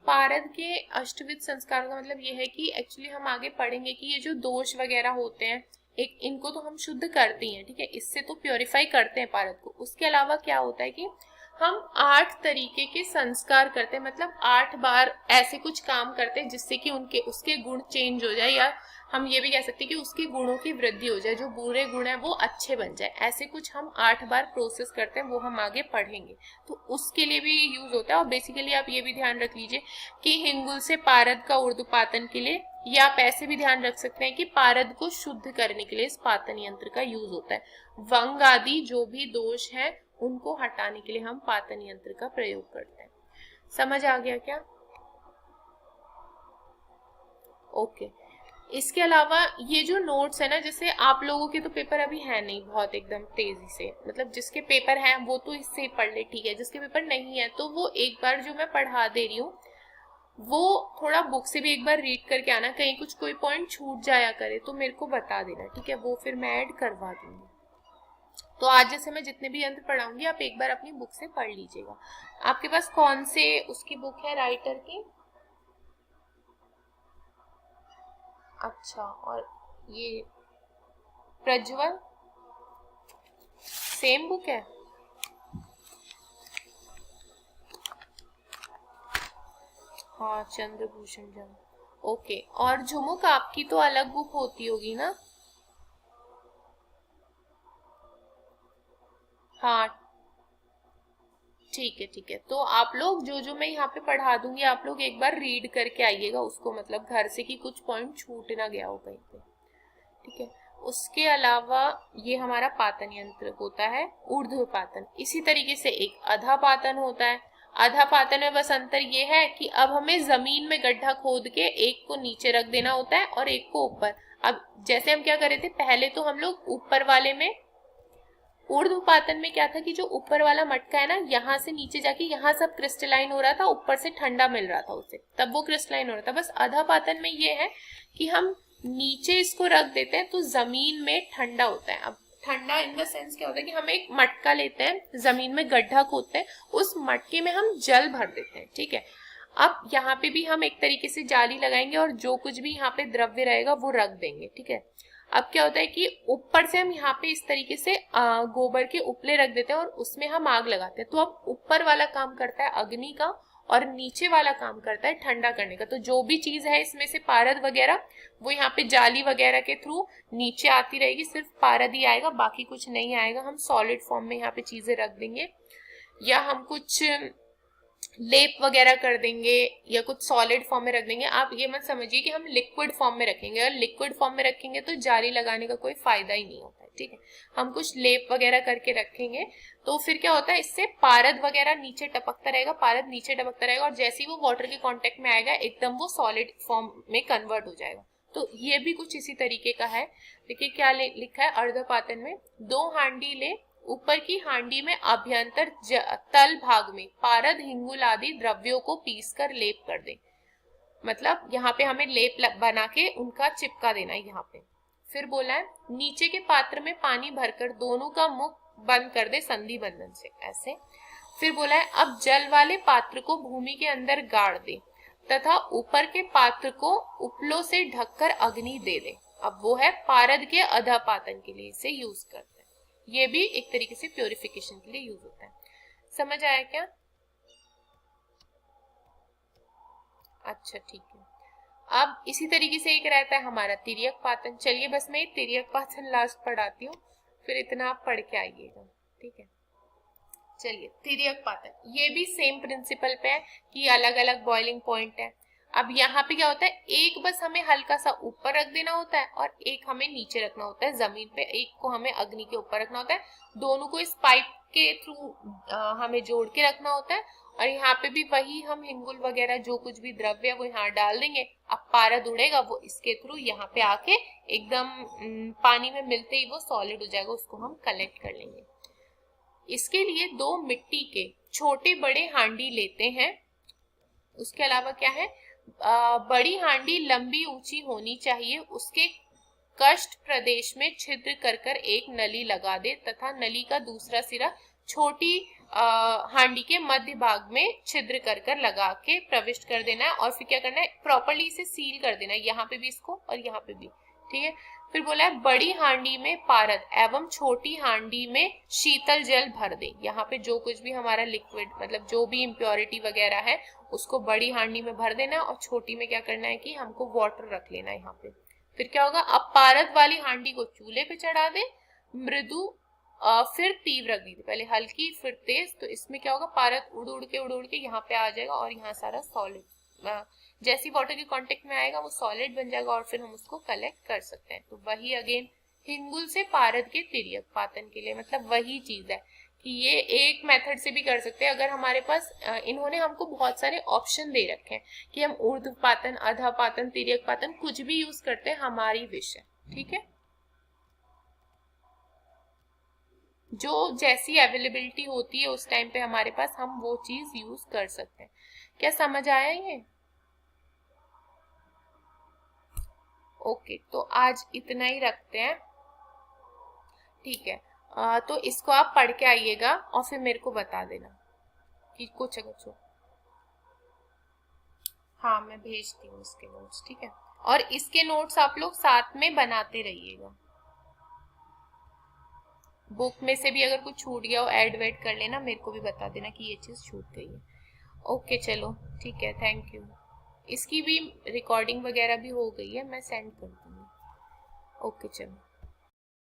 S1: पारद के अष्टविध संस्कारों का मतलब ये है कि एक्चुअली हम आगे पढ़ेंगे कि ये जो दोष वगैरह होते हैं, एक इनको तो हम शुद्ध करते हैं, ठीक है, इससे तो प्योरीफाई करते हैं पारद को। उसके अलावा क्या होता है कि हम 8 तरीके के संस्कार करते हैं, मतलब 8 बार ऐसे कुछ काम करते हैं जिससे कि उनके उसके गुण चेंज हो जाए, या हम ये भी कह सकते हैं कि उसके गुणों की वृद्धि हो जाए, जो बुरे गुण है वो अच्छे बन जाए। ऐसे कुछ हम 8 बार प्रोसेस करते हैं, वो हम आगे पढ़ेंगे, तो उसके लिए भी यूज होता है। और बेसिकली आप ये भी ध्यान रख लीजिए कि हिंगुल से पारद का ऊर्ध्वपातन के लिए, या आप ऐसे भी ध्यान रख सकते हैं कि पारद को शुद्ध करने के लिए इस पातन यंत्र का यूज होता है। वंग आदि जो भी दोष है उनको हटाने के लिए हम पातन यंत्र का प्रयोग करते हैं। समझ आ गया क्या? ओके। इसके अलावा ये जो नोट्स है ना, जैसे आप लोगों के तो पेपर अभी है नहीं बहुत एकदम तेजी से, मतलब जिसके पेपर हैं वो तो इससे ही पढ़ ले, ठीक है। जिसके पेपर नहीं है तो वो एक बार जो मैं पढ़ा दे रही हूँ वो थोड़ा बुक से भी एक बार रीड करके आना, कहीं कुछ कोई पॉइंट छूट जाया करे तो मेरे को बता देना, ठीक है, वो फिर मैं ऐड करवा दूंगी। तो आज जैसे मैं जितने भी यंत्र पढ़ाऊंगी आप एक बार अपनी बुक से पढ़ लीजिएगा। आपके पास कौन से उसकी बुक है राइटर की? अच्छा, और ये प्रज्वल सेम बुक है? हाँ, चंद्रभूषण जम, ओके। और झुमुक आपकी तो अलग बुक होती होगी ना? हाँ, ठीक है, ठीक है। तो आप लोग जो जो मैं यहाँ पे पढ़ा दूंगी आप लोग एक बार रीड करके आइएगा उसको, मतलब घर से कि कुछ पॉइंट छूट ना गया हो कहीं पे, ठीक है। उसके अलावा ये हमारा पातन यंत्र होता है ऊर्ध्वपातन। इसी तरीके से एक अधापातन होता है। अधापातन में बस अंतर ये है कि अब हमें जमीन में गड्ढा खोद के एक को नीचे रख देना होता है और एक को ऊपर। अब जैसे हम क्या कर रहे थे, पहले तो हम लोग ऊपर वाले में ऊर्ध्वपातन में क्या था कि जो ऊपर वाला मटका है ना, यहाँ से नीचे जाके यहाँ सब क्रिस्टलाइन हो रहा था, ऊपर से ठंडा मिल रहा था उसे, तब वो क्रिस्टलाइन हो रहा था। बस अधापातन में ये है कि हम नीचे इसको रख देते हैं तो जमीन में ठंडा होता है। अब ठंडा इन द सेंस क्या होता है कि हम एक मटका लेते हैं, जमीन में गड्ढा खोदते हैं, उस मटके में हम जल भर देते हैं, ठीक है। अब यहाँ पे भी हम एक तरीके से जाली लगाएंगे और जो कुछ भी यहाँ पे द्रव्य रहेगा वो रख देंगे, ठीक है। अब क्या होता है कि ऊपर से हम यहाँ पे इस तरीके से गोबर के उपले रख देते हैं और उसमें हम आग लगाते हैं। तो अब ऊपर वाला काम करता है अग्नि का और नीचे वाला काम करता है ठंडा करने का। तो जो भी चीज है इसमें से पारद वगैरह, वो यहाँ पे जाली वगैरह के थ्रू नीचे आती रहेगी, सिर्फ पारद ही आएगा, बाकी कुछ नहीं आएगा। हम सॉलिड फॉर्म में यहाँ पे चीजें रख देंगे, या हम कुछ लेप वगैरह कर देंगे, या कुछ सॉलिड फॉर्म में रख देंगे। आप ये मत समझिए कि हम लिक्विड फॉर्म में रखेंगे, और लिक्विड फॉर्म में रखेंगे तो जाली लगाने का कोई फायदा ही नहीं होता है, ठीक है। हम कुछ लेप वगैरह करके रखेंगे तो फिर क्या होता है, इससे पारद वगैरह नीचे टपकता रहेगा, पारद नीचे टपकता रहेगा, और जैसे ही वो वाटर के कांटेक्ट में आएगा एकदम वो सॉलिड फॉर्म में कन्वर्ट हो जाएगा। तो ये भी कुछ इसी तरीके का है। देखिए क्या लिखा है अर्धपातन में, 2 हांडी ले, ऊपर की हांडी में अभ्यंतर तल भाग में पारद हिंगुल आदि द्रव्यों को पीसकर लेप कर दे। मतलब यहाँ पे हमें लेप बना के उनका चिपका देना है यहाँ पे। फिर बोला है नीचे के पात्र में पानी भरकर दोनों का मुख बंद कर दे संधि बंधन से, ऐसे। फिर बोला है अब जल वाले पात्र को भूमि के अंदर गाड़ दे तथा ऊपर के पात्र को उपलों से ढककर अग्नि दे दे। अब वो है पारद के अधापातन के लिए इसे यूज करते हैं। ये भी एक तरीके से प्योरिफिकेशन के लिए यूज होता है। समझ आया क्या? अच्छा ठीक है। अब इसी तरीके से एक रहता है हमारा तिर्यक पातन। चलिए बस मैं तिर्यक पातन लास्ट पढ़ाती हूँ, फिर इतना आप पढ़ के आइएगा, ठीक है। चलिए तिर्यक पातन, ये भी सेम प्रिंसिपल पे है कि अलग अलग बॉइलिंग पॉइंट है। अब यहाँ पे क्या होता है, एक बस हमें हल्का सा ऊपर रख देना होता है और एक हमें नीचे रखना होता है जमीन पे, एक को हमें अग्नि के ऊपर रखना होता है। दोनों को इस पाइप के थ्रू हमें जोड़ के रखना होता है। और यहाँ पे भी वही हम हिंगुल वगैरह जो कुछ भी द्रव्य है वो यहाँ डाल देंगे। अब पारद उड़ेगा, वो इसके थ्रू यहाँ पे आके एकदम पानी में मिलते ही वो सॉलिड हो जाएगा, उसको हम कलेक्ट कर लेंगे। इसके लिए 2 मिट्टी के छोटे बड़े हांडी लेते हैं। उसके अलावा क्या है, बड़ी हांडी लंबी ऊंची होनी चाहिए, उसके कष्ट प्रदेश में छिद्र कर कर एक नली लगा दे तथा नली का दूसरा सिरा छोटी हांडी के मध्य भाग में छिद्र कर कर लगा के प्रविष्ट कर देना है। और फिर क्या करना है, प्रॉपर्ली इसे सील कर देना है, यहाँ पे भी इसको और यहाँ पे भी, ठीक है। फिर बोला है बड़ी हांडी में पारद एवं छोटी हांडी में शीतल जल भर दे। यहाँ पे जो कुछ भी हमारा लिक्विड मतलब जो भी इम्प्योरिटी वगैरह है उसको बड़ी हांडी में भर देना है, और छोटी में क्या करना है कि हमको वाटर रख लेना है यहाँ पे। फिर क्या होगा, अब पारद वाली हांडी को चूल्हे पे चढ़ा दे, मृदु फिर तीव्र रख दी थी, पहले हल्की फिर तेज। तो इसमें क्या होगा, पारद उड़ उड़ के यहाँ पे आ जाएगा और यहाँ सारा सॉलिड जैसी वाटर के कांटेक्ट में आएगा वो सॉलिड बन जाएगा और फिर हम उसको कलेक्ट कर सकते हैं। तो वही अगेन हिंगुल से पारद के तिर्यक पातन के लिए मतलब वही चीज है कि ये एक मेथड से भी कर सकते हैं। अगर हमारे पास इन्होंने हमको बहुत सारे ऑप्शन दे रखे हैं कि हम ऊर्ध्वपातन, अधापातन, तिर्यक पातन कुछ भी यूज करते हैं, हमारी विश है, ठीक है। जो जैसी अवेलेबिलिटी होती है उस टाइम पे हमारे पास, हम वो चीज यूज कर सकते हैं। क्या समझ आया ये? ओके, तो आज इतना ही रखते हैं, ठीक है। तो इसको आप पढ़ के आइएगा और फिर मेरे को बता देना कि कुछ अगर जो, हाँ मैं भेजती हूँ इसके नोट्स, ठीक है। और इसके नोट्स आप लोग साथ में बनाते रहिएगा। बुक में से भी अगर कुछ छूट गया हो ऐड वेड कर लेना, मेरे को भी बता देना कि ये चीज छूट गई है। ओके चलो ठीक है, थैंक यू। इसकी भी रिकॉर्डिंग वगैरह भी हो गई है, मैं सेंड कर दूंगी। ओके चलो।